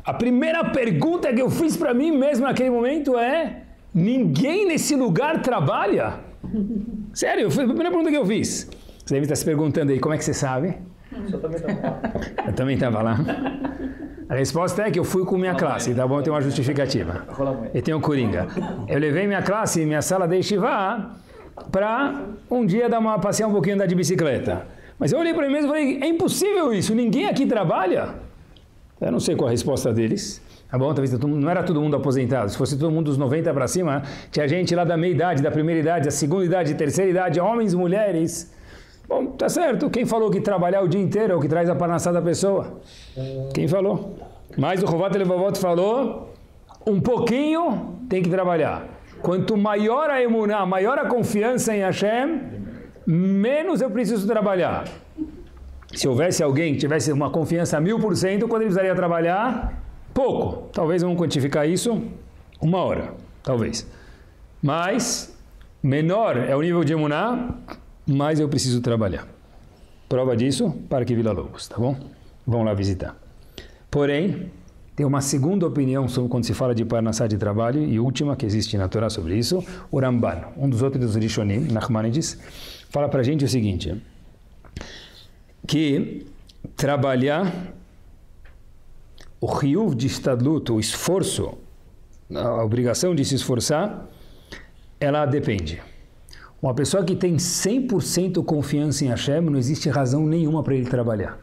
A primeira pergunta que eu fiz para mim mesmo naquele momento é: ninguém nesse lugar trabalha? Sério, foi a primeira pergunta que eu fiz. Você deve estar se perguntando aí, como é que você sabe? Eu também estava lá. A resposta é que eu fui com minha classe, tá bom? Eu tenho uma justificativa. Eu tenho coringa. Eu levei minha classe, minha sala de Yeshiva, para um dia passear um pouquinho, andar de bicicleta. Mas eu olhei para mim mesmo e falei: é impossível isso, ninguém aqui trabalha. Eu não sei qual a resposta deles. Tá bom? Talvez não era todo mundo aposentado. Se fosse todo mundo dos 90 para cima, tinha gente lá da meia idade, da primeira idade, da segunda idade, da terceira idade, homens, mulheres. Bom, tá certo. Quem falou que trabalhar o dia inteiro é o que traz a parnassá da pessoa? Quem falou? Mas o Chovat Levavot falou: um pouquinho tem que trabalhar. Quanto maior a emuná, maior a confiança em Hashem, menos eu preciso trabalhar. Se houvesse alguém que tivesse uma confiança 1000%, quando ele precisaria trabalhar? Pouco. Talvez vamos quantificar isso 1 hora. Talvez. Mas, menor é o nível de emuná, mais eu preciso trabalhar. Prova disso, Parque Vila Lobos, tá bom? Vamos lá visitar. Porém, tem uma segunda opinião sobre quando se fala de parnassá de trabalho, e última que existe na Torá sobre isso. O Ramban, um dos outros dos Rishonim, Nachmanides, fala para a gente o seguinte: que trabalhar, o chiyuv de estadlut, o esforço, a obrigação de se esforçar, ela depende. Uma pessoa que tem 100% confiança em Hashem, não existe razão nenhuma para ele trabalhar.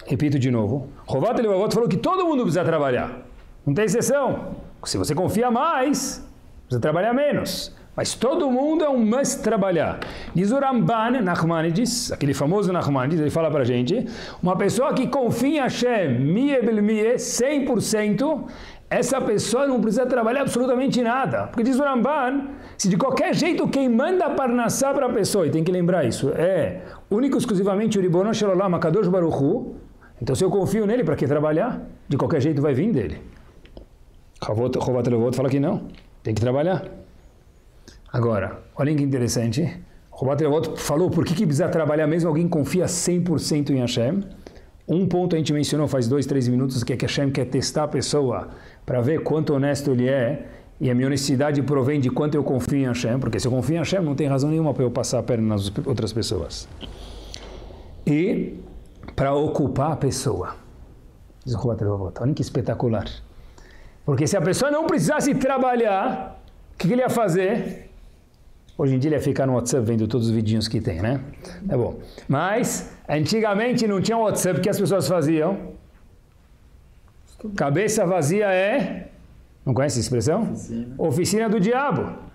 Repito de novo. Chovat Levavot falou que todo mundo precisa trabalhar. Não tem exceção. Se você confia mais, precisa trabalhar menos. Mas todo mundo é um must trabalhar. Diz o Ramban, Nachmanides, aquele famoso Nachmanides, ele fala para a gente: uma pessoa que confia em Hashem, mie bel mie, 100%, essa pessoa não precisa trabalhar absolutamente nada. Porque diz o Ramban, se de qualquer jeito quem manda parnassá para a pessoa, e tem que lembrar isso, é único e exclusivamente o Ribono Shel Olam, HaKadosh Baruch Hu, então se eu confio nele, para que trabalhar? De qualquer jeito vai vir dele. Chovat Levavot fala que não, tem que trabalhar. Agora, olhem que interessante. Chovat Levavot falou por que precisa trabalhar mesmo alguém confia 100% em Hashem. Um ponto a gente mencionou faz 2, 3 minutos, que é que Hashem quer testar a pessoa para ver quanto honesto ele é, e a minha honestidade provém de quanto eu confio em Hashem, porque se eu confio em Hashem não tem razão nenhuma para eu passar a perna nas outras pessoas. E para ocupar a pessoa. Diz o Chovat Levavot, olha que espetacular. Porque se a pessoa não precisasse trabalhar, o que ele ia fazer? Hoje em dia ele ia ficar no WhatsApp vendo todos os vidinhos que tem, né? Tá bom. Mas, antigamente não tinha WhatsApp, o que as pessoas faziam? Cabeça vazia é... Não conhece essa expressão? Oficina do diabo.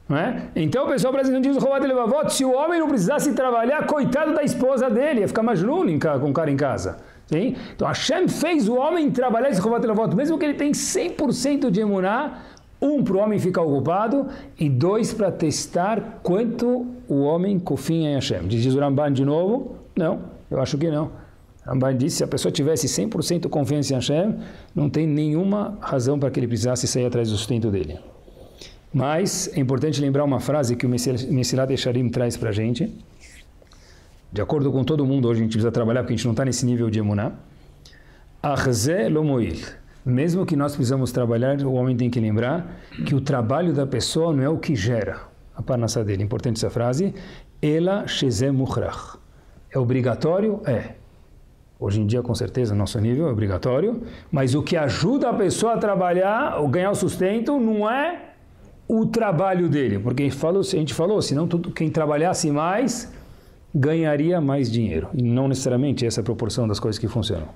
Não é? Então o pessoal brasileiro diz o Chovat Levavot, se o homem não precisasse trabalhar, coitado da esposa dele, ia ficar majnun com o cara em casa. Sim? Então Hashem fez o homem trabalhar esse Chovat Levavot, mesmo que ele tem 100% de emuná, 1, para o homem ficar ocupado, e 2, para testar quanto o homem confia em Hashem. Diz o Ramban de novo? Não, eu acho que não. O Ramban disse, se a pessoa tivesse 100% confiança em Hashem, não tem nenhuma razão para que ele precisasse sair atrás do sustento dele. Mas é importante lembrar uma frase que o Mesilat Yesharim traz para a gente. De acordo com todo mundo, hoje a gente precisa trabalhar porque a gente não está nesse nível de emuná. Achze lo moil. Mesmo que nós precisamos trabalhar, o homem tem que lembrar que o trabalho da pessoa não é o que gera a parnassá dele. Importante essa frase. Ela sheze mukhrach. É obrigatório? É. Hoje em dia, com certeza, nosso nível é obrigatório. Mas o que ajuda a pessoa a trabalhar, ou ganhar o sustento, não é o trabalho dele. Porque a gente falou, senão quem trabalhasse mais, ganharia mais dinheiro. E não necessariamente essa é a proporção das coisas que funcionam.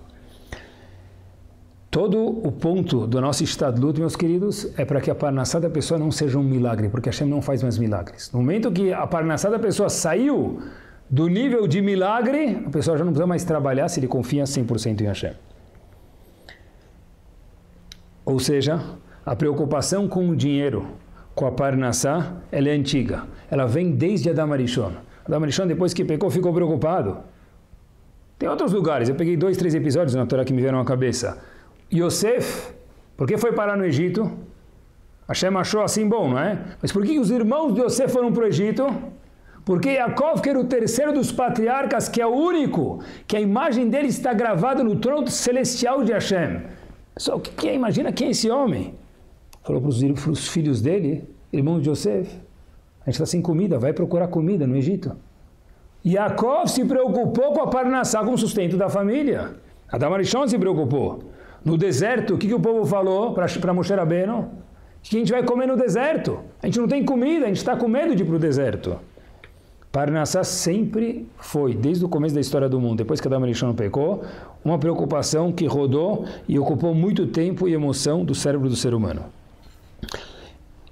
Todo o ponto do nosso estadlut, meus queridos, é para que a parnassá da pessoa não seja um milagre, porque Hashem não faz mais milagres. No momento que a parnassá da pessoa saiu do nível de milagre, a pessoa já não precisa mais trabalhar se ele confia 100% em Hashem. Ou seja, a preocupação com o dinheiro, com a parnassá, ela é antiga. Ela vem desde Adam Arishon. Adam Arishon, depois que pecou, ficou preocupado. Tem outros lugares, eu peguei 2, 3 episódios na Torá que me vieram à cabeça. Yosef, por que foi parar no Egito? Hashem achou assim bom, não é? Mas por que os irmãos de Yosef foram para o Egito? Porque Yaakov, que era o terceiro dos patriarcas, que é o único, que a imagem dele está gravada no trono celestial de Hashem. Só que imagina quem é esse homem? Falou para os filhos dele, irmão de Yosef, a gente está sem comida, vai procurar comida no Egito. Yaakov se preocupou com a Parnassá, com o sustento da família. Adam Arishon se preocupou. No deserto, o que o povo falou para Moshe Rabbeinu? Que a gente vai comer no deserto. A gente não tem comida, a gente está com medo de ir para o deserto. Parnassá sempre foi, desde o começo da história do mundo, depois que Adam Arishon pecou, uma preocupação que rodou e ocupou muito tempo e emoção do cérebro do ser humano.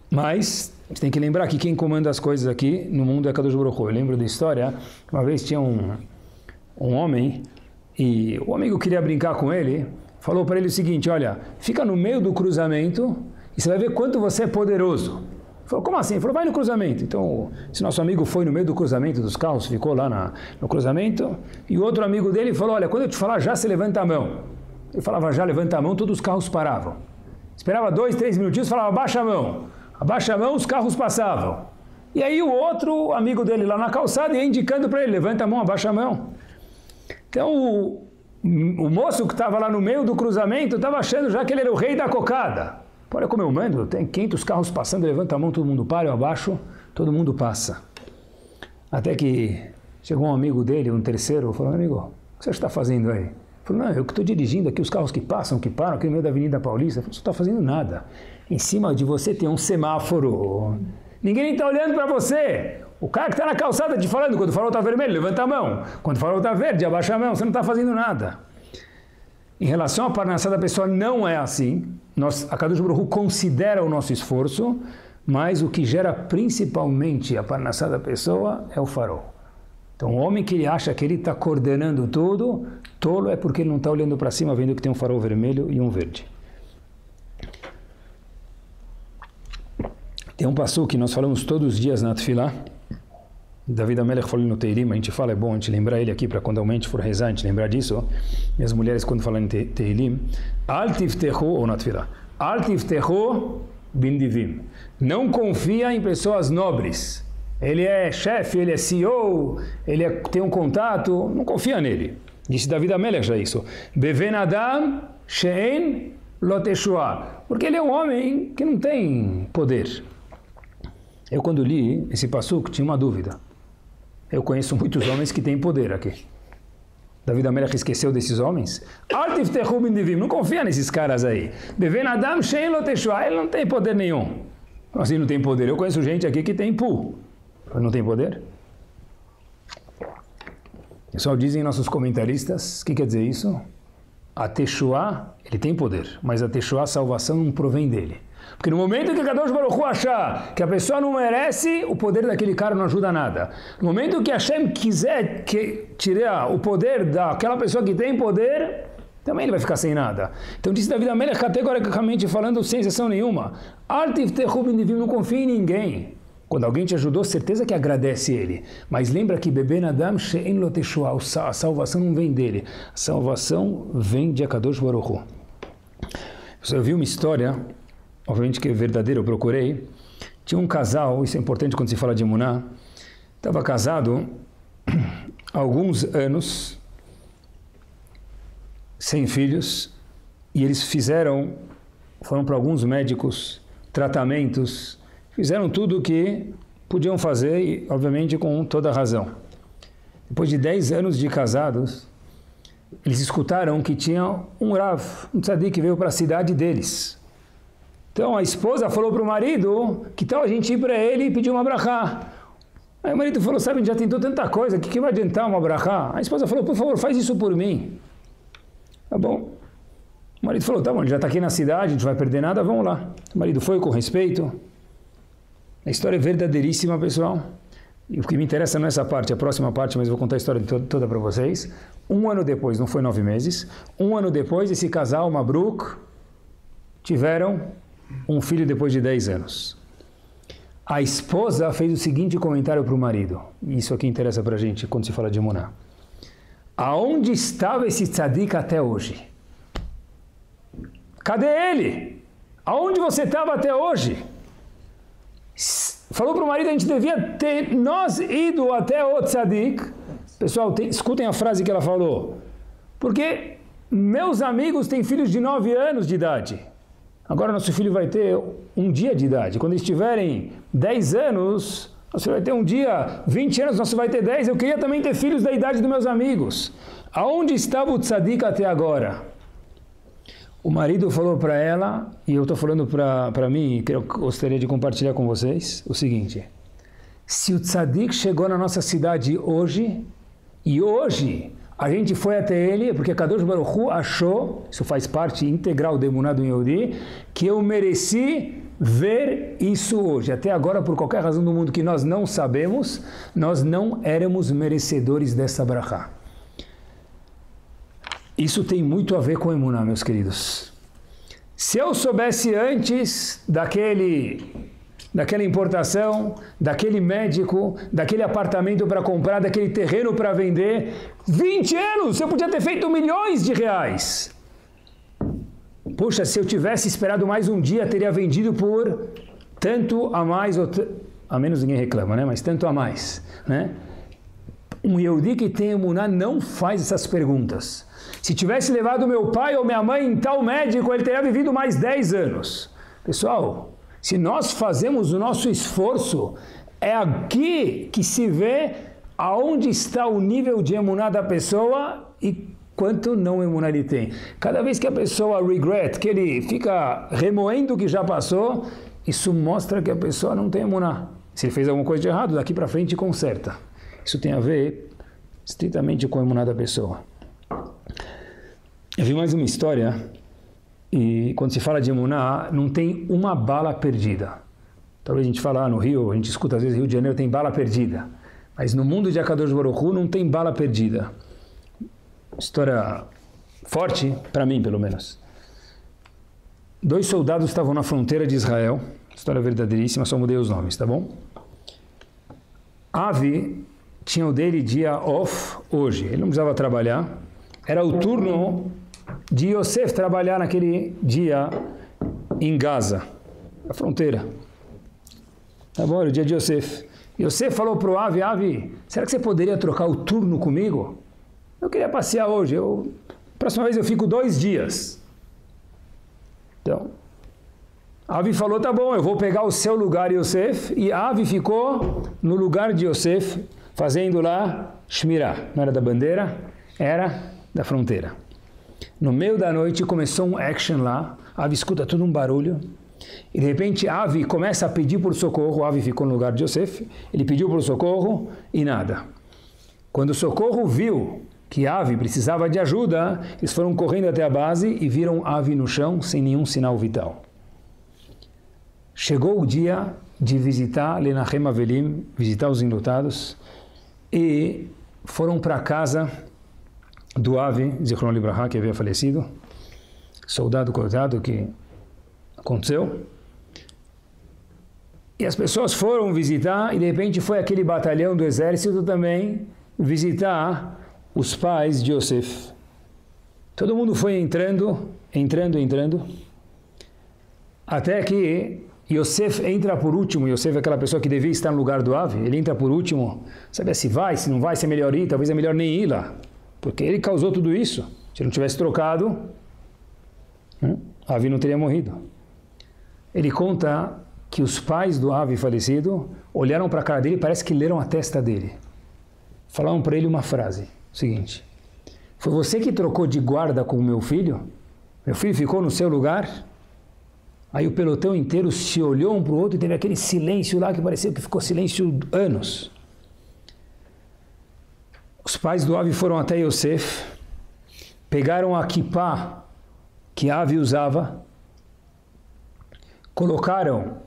Mas a gente tem que lembrar que quem comanda as coisas aqui no mundo é Kadosh Baruch Hu. Eu lembro da história, uma vez tinha um homem e o amigo queria brincar com ele, falou para ele o seguinte, olha, fica no meio do cruzamento e você vai ver quanto você é poderoso. Ele falou, como assim? Ele falou, vai no cruzamento. Então, esse nosso amigo foi no meio do cruzamento dos carros, ficou lá no cruzamento, e o outro amigo dele falou, olha, quando eu te falar já, você levanta a mão. Ele falava já, levanta a mão, todos os carros paravam. Esperava 2, 3 minutinhos, falava, abaixa a mão. Abaixa a mão, os carros passavam. E aí o outro amigo dele lá na calçada ia indicando para ele, levanta a mão, abaixa a mão. Então o moço que estava lá no meio do cruzamento estava achando já que ele era o rei da cocada. Olha como eu mando, tem 500 carros passando, levanta a mão, todo mundo para, eu abaixo, todo mundo passa. Até que chegou um amigo dele, um terceiro, falou, amigo, o que você está fazendo aí? Ele falou, não, eu que estou dirigindo aqui os carros que passam, que param, aqui no meio da Avenida Paulista. Ele falou, você não está fazendo nada. Em cima de você tem um semáforo. Ninguém está olhando para você. O cara que está na calçada te falando, quando o farol está vermelho, levanta a mão. Quando o farol está verde, abaixa a mão. Você não está fazendo nada. Em relação à Parnassá da pessoa, não é assim. A Kadosh Baruch Hu considera o nosso esforço, mas o que gera principalmente a Parnassá da pessoa é o farol. Então, o homem que ele acha que ele está coordenando tudo, tolo é porque ele não está olhando para cima, vendo que tem um farol vermelho e um verde. Tem um passuco que nós falamos todos os dias na Tefilá. David Amelech falou no Teilim, a gente fala, é bom a gente lembrar ele aqui para quando a mente for rezar, a gente lembrar disso. E as mulheres quando falam em Teilim, Al tiftechu, ou na Tefilá, Al tiftechu bindivim. Não confia em pessoas nobres. Ele é chefe, ele é CEO, tem um contato, não confia nele. Disse David Amelech já isso. Beven Adam she'en lo teshua. Porque ele é um homem que não tem poder. Eu quando li esse passuco tinha uma dúvida. Eu conheço muitos homens que têm poder aqui. David Amelech esqueceu desses homens? Não confia nesses caras aí. Beven Adam she'en lo teshua. Ele não tem poder nenhum. Assim não tem poder. Eu conheço gente aqui que tem pu. Não tem poder? Pessoal, dizem nossos comentaristas, o que quer dizer isso? A Teshua, ele tem poder, mas a Teshua, a salvação, não provém dele. Porque no momento que Kadosh Baruch Hu achar que a pessoa não merece, o poder daquele cara não ajuda nada. No momento que Hashem quiser tirar o poder daquela pessoa que tem poder, também ele vai ficar sem nada. Então disse David Amelech, categoricamente falando, sem exceção nenhuma, não confia em ninguém. Quando alguém te ajudou, certeza que agradece ele. Mas lembra que Beben Adam she'en lo teshua, a salvação não vem dele. A salvação vem de Akadosh Baruch Hu. Eu vi uma história, obviamente que é verdadeira, eu procurei. Tinha um casal, isso é importante quando se fala de Emuná, estava casado há alguns anos, sem filhos, e eles foram para alguns médicos, tratamentos, fizeram tudo o que podiam fazer e, obviamente, com toda a razão. Depois de 10 anos de casados, eles escutaram que tinha um Rav, um tzadik que veio para a cidade deles. Então a esposa falou para o marido, que tal a gente ir para ele e pedir uma brachá? Aí o marido falou, sabe, a gente já tentou tanta coisa, o que vai adiantar uma brachá? A esposa falou, por favor, faz isso por mim. Tá bom. O marido falou, tá bom, ele já está aqui na cidade, a gente não vai perder nada, vamos lá. O marido foi com respeito. A história é verdadeiríssima, pessoal. E o que me interessa não é essa parte, a próxima parte, mas eu vou contar a história toda para vocês. Um ano depois, não foi 9 meses, um ano depois, esse casal, Mabruk, tiveram um filho depois de 10 anos. A esposa fez o seguinte comentário para o marido, e isso aqui interessa para a gente quando se fala de Emuná. Aonde estava esse tzadik até hoje? Cadê ele? Aonde você estava até hoje? falou para o marido, a gente devia ter nós ido até o tzadik. Pessoal, escutem a frase que ela falou. Porque meus amigos têm filhos de 9 anos de idade. Agora nosso filho vai ter um dia de idade. Quando eles tiverem 10 anos, nosso filho vai ter um dia, 20 anos, nosso vai ter 10. Eu queria também ter filhos da idade dos meus amigos. Aonde estava o tzadik até agora? O marido falou para ela, e eu estou falando para mim, que eu gostaria de compartilhar com vocês, o seguinte. Se o tzadik chegou na nossa cidade hoje, e hoje a gente foi até ele, porque Kadosh Baruch Hu achou, isso faz parte integral do emuná do Yehudi, que eu mereci ver isso hoje. Até agora, por qualquer razão do mundo que nós não sabemos, nós não éramos merecedores dessa brachá. Isso tem muito a ver com emuná, meus queridos. Se eu soubesse antes daquela importação, daquele médico, daquele apartamento para comprar, daquele terreno para vender, 20 anos, eu podia ter feito milhões de reais. Puxa, se eu tivesse esperado mais um dia, teria vendido por tanto a mais, a menos ninguém reclama, né? Mas tanto a mais, né? Um Yehudi que tem emuná não faz essas perguntas. Se tivesse levado meu pai ou minha mãe em tal médico, ele teria vivido mais 10 anos. Pessoal, se nós fazemos o nosso esforço, é aqui que se vê aonde está o nível de emuná da pessoa e quanto não emuná ele tem. Cada vez que a pessoa regret, que ele fica remoendo o que já passou, isso mostra que a pessoa não tem emuná. Se ele fez alguma coisa de errado, daqui para frente conserta. Isso tem a ver estritamente com a emuná da pessoa. Eu vi mais uma história, e quando se fala de emuná, não tem uma bala perdida. Talvez a gente fale lá no Rio, a gente escuta às vezes Rio de Janeiro tem bala perdida. Mas no mundo de Akadosh Baruch Hu não tem bala perdida. História forte, para mim pelo menos. 2 soldados estavam na fronteira de Israel, história verdadeiríssima, só mudei os nomes, tá bom? Avi tinha o dele dia off hoje, ele não precisava trabalhar. Era o turno de Yosef trabalhar naquele dia em Gaza, na fronteira. Tá bom, era o dia de Yosef. Yosef falou para o Avi, será que você poderia trocar o turno comigo? Eu queria passear hoje, próxima vez eu fico 2 dias. Então, Avi falou, tá bom, eu vou pegar o seu lugar, Yosef, e Avi ficou no lugar de Yosef, fazendo lá Shmirah. Não era da bandeira, era da fronteira. No meio da noite começou um action lá, Avi escuta todo um barulho, e de repente Avi começa a pedir por socorro. Avi ficou no lugar de Yosef, ele pediu por socorro e nada. Quando o socorro viu que Avi precisava de ajuda, eles foram correndo até a base e viram Avi no chão sem nenhum sinal vital. Chegou o dia de visitar Lenachem Avelim, visitar os enlutados, e foram para a casa do Avi, Zichron Libraha, que havia falecido, soldado cortado que aconteceu. E as pessoas foram visitar, e de repente foi aquele batalhão do exército também visitar os pais de Yosef. Todo mundo foi entrando, até que Yosef entra por último. Yosef é aquela pessoa que devia estar no lugar do Avi, ele entra por último, sabe se vai, se não vai, se é melhor ir, talvez é melhor nem ir lá. Porque ele causou tudo isso. Se não tivesse trocado, Avi não teria morrido. Ele conta que os pais do Avi falecido olharam para a cara dele e parece que leram a testa dele. Falaram para ele uma frase, o seguinte: foi você que trocou de guarda com o meu filho? Meu filho ficou no seu lugar? Aí o pelotão inteiro se olhou um para o outro e teve aquele silêncio lá que parecia que ficou silêncio anos. Os pais do Avi foram até Yosef, pegaram a kippá que Avi usava, colocaram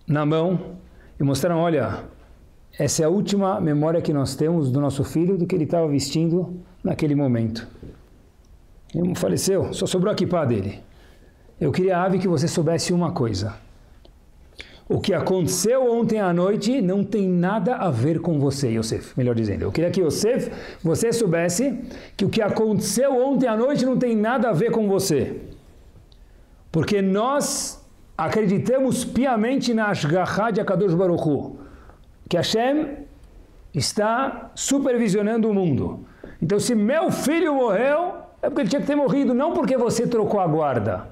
na mão e mostraram, olha, essa é a última memória que nós temos do nosso filho, do que ele estava vestindo naquele momento. Ele faleceu, só sobrou a kippá dele. Eu queria, Avi, que você soubesse uma coisa. O que aconteceu ontem à noite não tem nada a ver com você, Yosef, melhor dizendo. Eu queria que, Yosef, você soubesse que o que aconteceu ontem à noite não tem nada a ver com você. Porque nós acreditamos piamente na Ashgaha de HaKadosh Baruch Hu, que Hashem está supervisionando o mundo. Então, se meu filho morreu, é porque ele tinha que ter morrido, não porque você trocou a guarda.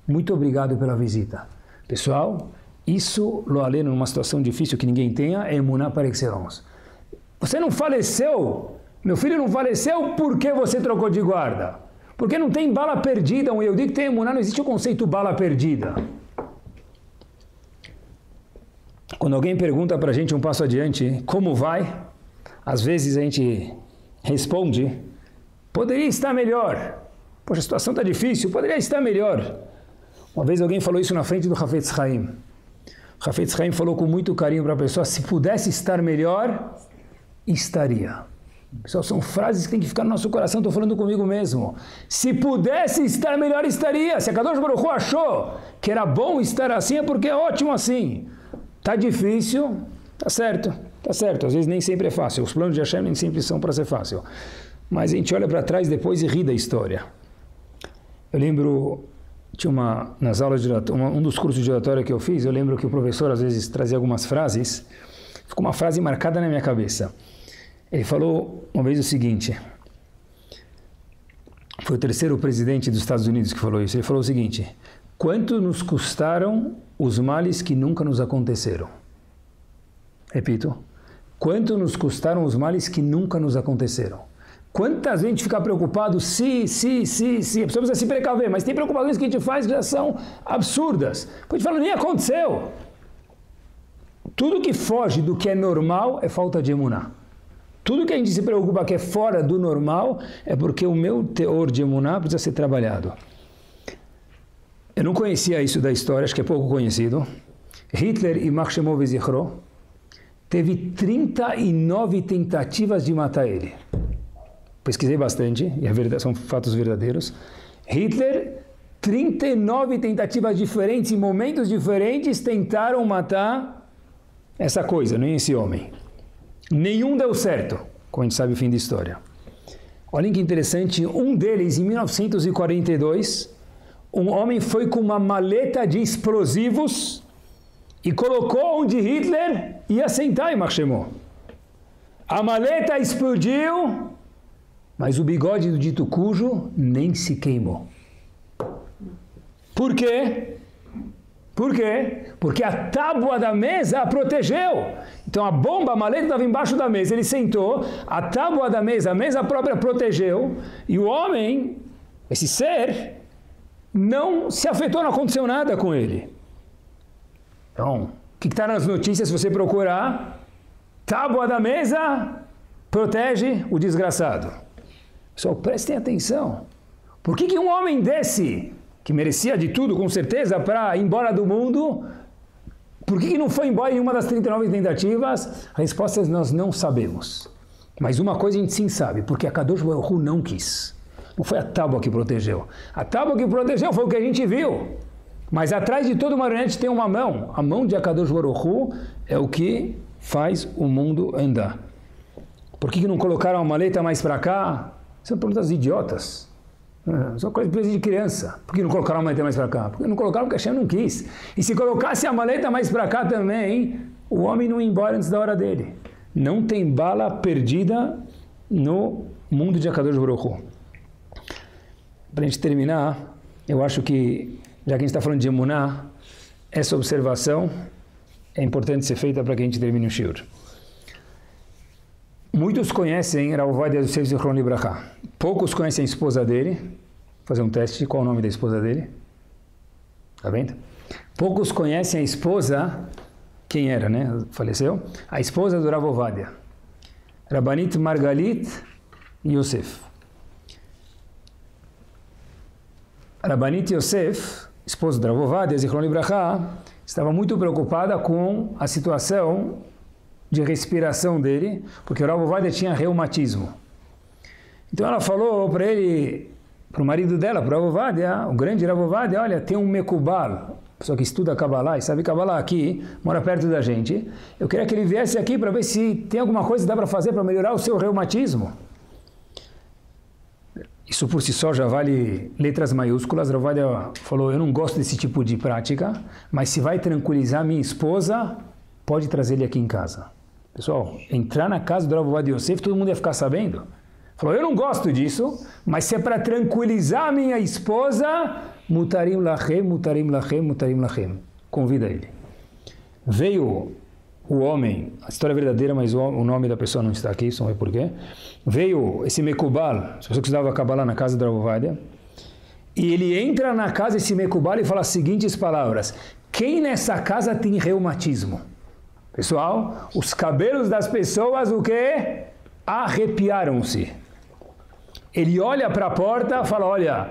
Muito obrigado pela visita. Pessoal, isso, lo aleno, numa situação difícil que ninguém tenha, é emuná par excellence. Você não faleceu, meu filho não faleceu porque você trocou de guarda. Porque não tem bala perdida. Eu digo que tem emuná, não existe o conceito bala perdida. Quando alguém pergunta para a gente um passo adiante, como vai? Às vezes a gente responde, poderia estar melhor. Poxa, a situação está difícil, poderia estar melhor. Uma vez alguém falou isso na frente do Hafetz Chaim. O Hafetz Chaim falou com muito carinho para a pessoa, se pudesse estar melhor, estaria. Pessoal, são frases que tem que ficar no nosso coração, estou falando comigo mesmo. Se pudesse estar melhor, estaria. Se a Kadosh Baruch Hu achou que era bom estar assim, é porque é ótimo assim. Está difícil, está certo, está certo. Às vezes nem sempre é fácil. Os planos de Hashem nem sempre são para ser fácil. Mas a gente olha para trás depois e ri da história. Eu lembro, tinha nas aulas de um dos cursos de oratória que eu fiz, eu lembro que o professor às vezes trazia algumas frases, ficou uma frase marcada na minha cabeça. Ele falou uma vez o seguinte, foi o terceiro presidente dos Estados Unidos que falou isso, ele falou o seguinte, quanto nos custaram os males que nunca nos aconteceram? Repito, quanto nos custaram os males que nunca nos aconteceram? Quantas vezes a gente fica preocupado, se, a pessoa precisa se precaver, mas tem preocupações que a gente faz que já são absurdas. Depois a gente fala, nem aconteceu. Tudo que foge do que é normal é falta de emuná. Tudo que a gente se preocupa que é fora do normal é porque o meu teor de emuná precisa ser trabalhado. Eu não conhecia isso da história, acho que é pouco conhecido. Hitler, Iyamach Shemo V'Zichro, teve 39 tentativas de matar ele. Pesquisei bastante, e é verdade, são fatos verdadeiros. Hitler, 39 tentativas diferentes, em momentos diferentes, tentaram matar essa coisa, nem esse homem. Nenhum deu certo, como a gente sabe o fim da história. Olhem que interessante, um deles, em 1942, um homem foi com uma maleta de explosivos e colocou onde Hitler ia sentar em Iyamach Shemo. A maleta explodiu, mas o bigode do dito cujo nem se queimou. Por quê? Por quê? Porque a tábua da mesa a protegeu. Então a bomba, a maleta estava embaixo da mesa, ele sentou, a tábua da mesa, a mesa própria protegeu, e o homem, esse ser, não se afetou, não aconteceu nada com ele. Então, o que está nas notícias, se você procurar? Tábua da mesa protege o desgraçado. Pessoal, prestem atenção. Por que um homem desse, que merecia de tudo, com certeza, para ir embora do mundo, por que não foi embora em uma das 39 tentativas? A resposta é nós não sabemos. Mas uma coisa a gente sim sabe, porque a Kadosh Baruch Hu não quis. Não foi a tábua que protegeu. A tábua que protegeu foi o que a gente viu. Mas atrás de toda marionete tem uma mão. A mão de Akadosh Baruch Hu é o que faz o mundo andar. Por que não colocaram a maleta mais para cá? São perguntas idiotas. São coisas de criança. Por que não colocaram a maleta mais para cá? Porque não colocaram porque Hashem não quis. E se colocasse a maleta mais para cá também, o homem não ia embora antes da hora dele. Não tem bala perdida no mundo de Akadosh Baruch Hu. Para a gente terminar, eu acho que, já que a gente está falando de emuná, essa observação é importante ser feita para que a gente termine o shiur. Muitos conhecem Rav Ovadia Yosef Zichron Libraha. Poucos conhecem a esposa dele. Vou fazer um teste. Qual é o nome da esposa dele? Está vendo? Poucos conhecem a esposa. Quem era, né? Faleceu. A esposa do Rav Ovadia. Rabbanit Margalit Yosef. Rabbanit Yosef, esposa do Rav Ovadia Zichron Libraha, estava muito preocupada com a situação de respiração dele, porque o Rav Ovadia tinha reumatismo. Então ela falou para ele, para o marido dela, para o Rav Ovadia, o grande Rav Ovadia, olha, tem um mekubal, pessoa que estuda Kabbalah e sabe Kabbalah aqui, mora perto da gente, eu queria que ele viesse aqui para ver se tem alguma coisa que dá para fazer para melhorar o seu reumatismo. Isso por si só já vale letras maiúsculas. Rav Ovadia falou, eu não gosto desse tipo de prática, mas se vai tranquilizar minha esposa, pode trazer ele aqui em casa. Pessoal, entrar na casa do Rav Ovadia Yosef, todo mundo ia ficar sabendo. Falou, eu não gosto disso, mas se é para tranquilizar minha esposa, mutarim lachem, mutarim lachem, mutarim lachem. Convida ele. Veio o homem, a história é verdadeira, mas o nome da pessoa não está aqui, não sei porquê. Veio esse Mekubal, se você estudava Kabbalah na casa do Rav Ovadia, e ele entra na casa desse Mekubal e fala as seguintes palavras: quem nessa casa tem reumatismo? Pessoal, os cabelos das pessoas, o quê? Arrepiaram-se. Ele olha para a porta e fala, olha,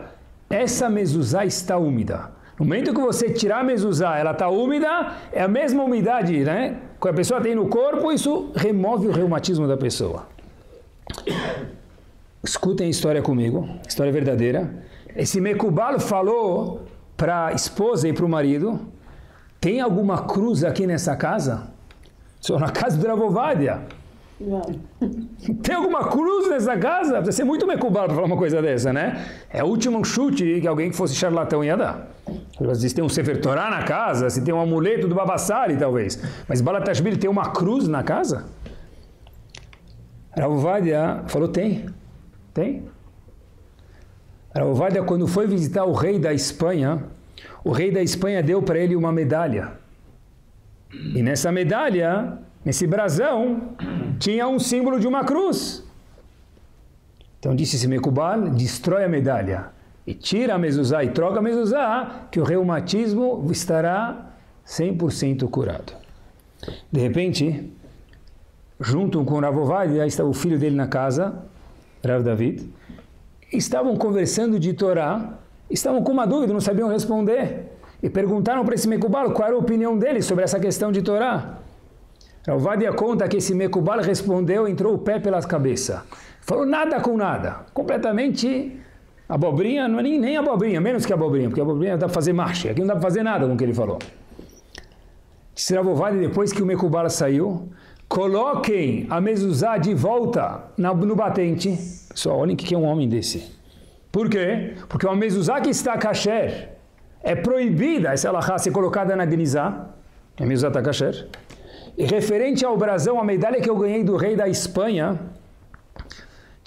essa mezuzá está úmida. No momento que você tirar a mezuzá, ela está úmida, é a mesma umidade, né? Que a pessoa tem no corpo, isso remove o reumatismo da pessoa. Escutem a história comigo, história verdadeira. Esse Mekubal falou para a esposa e para o marido, tem alguma cruz aqui nessa casa? Só na casa do Rav Ovadia. Tem alguma cruz nessa casa? Precisa ser muito Mekubal para falar uma coisa dessa, né? É o último chute que alguém que fosse charlatão ia dar. Se tem um Sefer Torah na casa, se tem um amuleto do Babassari, talvez. Mas Balatashvili tem uma cruz na casa? Rav Ovadia falou, tem. Rav Ovadia, quando foi visitar o rei da Espanha, o rei da Espanha deu para ele uma medalha. E nessa medalha, nesse brasão, tinha um símbolo de uma cruz. Então disse esse Mekubal, destrói a medalha e tira a mezuzá e troca a mezuzá, que o reumatismo estará 100% curado. De repente, junto com o Rav Ovadia, estava o filho dele na casa, Rav David, estavam conversando de Torá, estavam com uma dúvida, não sabiam responder. E perguntaram para esse Mekubal qual era a opinião dele sobre essa questão de Torá. Rav Ovadia conta que esse Mekubal respondeu, entrou o pé pela cabeça. Falou nada com nada. Completamente abobrinha, não é nem abobrinha, menos que abobrinha, porque abobrinha dá para fazer marcha. Aqui não dá para fazer nada com o que ele falou. Disse Rav Ovadia, depois que o Mekubal saiu, coloquem a mezuzá de volta no batente. Pessoal, olhem o que é um homem desse. Por quê? Porque uma mezuzá que está kasher, é proibida essa alahá ser colocada na gnizá, a mezuzá está kasher. E referente ao brasão, a medalha que eu ganhei do rei da Espanha,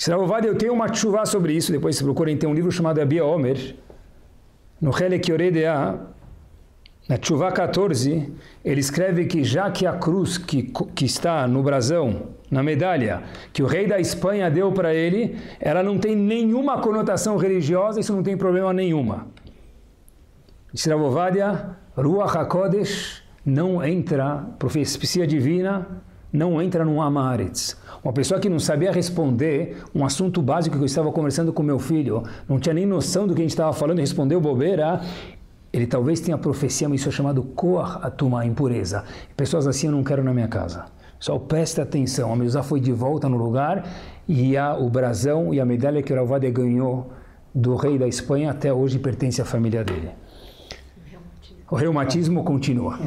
Rav Ovadia, eu tenho uma tchuvá sobre isso, depois se procurem, tem um livro chamado Abia Omer, no Helek Yoredea, na tchuvá 14, ele escreve que já que a cruz que está no brasão, na medalha, que o rei da Espanha deu para ele, ela não tem nenhuma conotação religiosa, isso não tem problema nenhuma. Rav Ovadia, Ruach HaKodesh não entra, profecia divina, não entra no Amaretz. Uma pessoa que não sabia responder um assunto básico que eu estava conversando com meu filho, não tinha nem noção do que a gente estava falando, respondeu bobeira, ele talvez tenha profecia, mas isso é chamado Koach Atumah, impureza. Pessoas assim eu não quero na minha casa. Só presta atenção, a mezuzá foi de volta no lugar e o brasão e a medalha que o Rav Ovadia ganhou do rei da Espanha até hoje pertence à família dele. O reumatismo continua.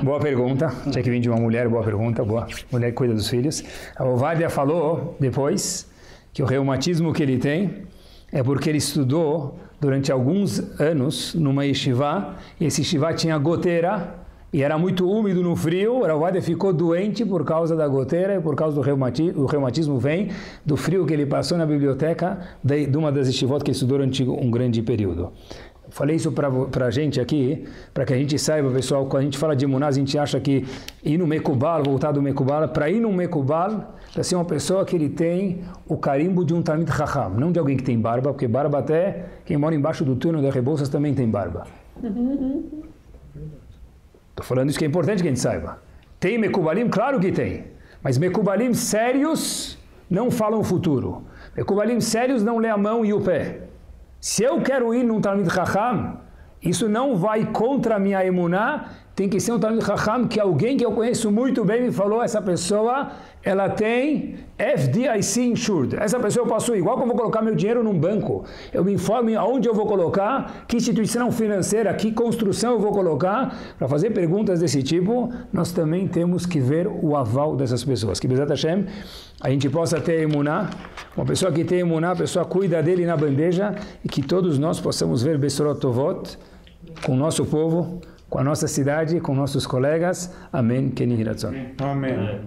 Boa pergunta. Tinha que vir de uma mulher, boa pergunta, boa. Mulher que cuida dos filhos. A Ovadia falou depois que o reumatismo que ele tem é porque ele estudou durante alguns anos numa yeshiva, e esse yeshiva tinha goteira, e era muito úmido no frio. A Ovadia ficou doente por causa da goteira e por causa do reumatismo. O reumatismo vem do frio que ele passou na biblioteca de uma das yeshivot que ele estudou durante um grande período. Falei isso para a gente aqui, para que a gente saiba, pessoal, quando a gente fala de emuná, a gente acha que ir no Mekubal, voltar do Mekubal, para ir no Mekubal, para ser uma pessoa que ele tem o carimbo de um Talmid Chacham, não de alguém que tem barba, porque barba até quem mora embaixo do túnel da Rebouças também tem barba. Estou falando isso que é importante que a gente saiba. Tem Mekubalim? Claro que tem, mas Mekubalim sérios não falam o futuro. Mekubalim sérios não lê a mão e o pé. Se eu quero ir num Talmid Chacham, isso não vai contra a minha emuná, tem que ser um Talmid Chacham que alguém que eu conheço muito bem me falou, essa pessoa, ela tem FDIC insured. Essa pessoa eu posso ir, igual que eu vou colocar meu dinheiro num banco. Eu me informo aonde eu vou colocar, que instituição financeira, que construção eu vou colocar. Para fazer perguntas desse tipo, nós também temos que ver o aval dessas pessoas. Que Bezat Hashem, a gente possa ter emuná. Uma pessoa que tem emuná, a pessoa cuida dele na bandeja, e que todos nós possamos ver Besorot Tovot com o nosso povo, com a nossa cidade, com nossos colegas. Amém. Keni Hiratzon. Amém.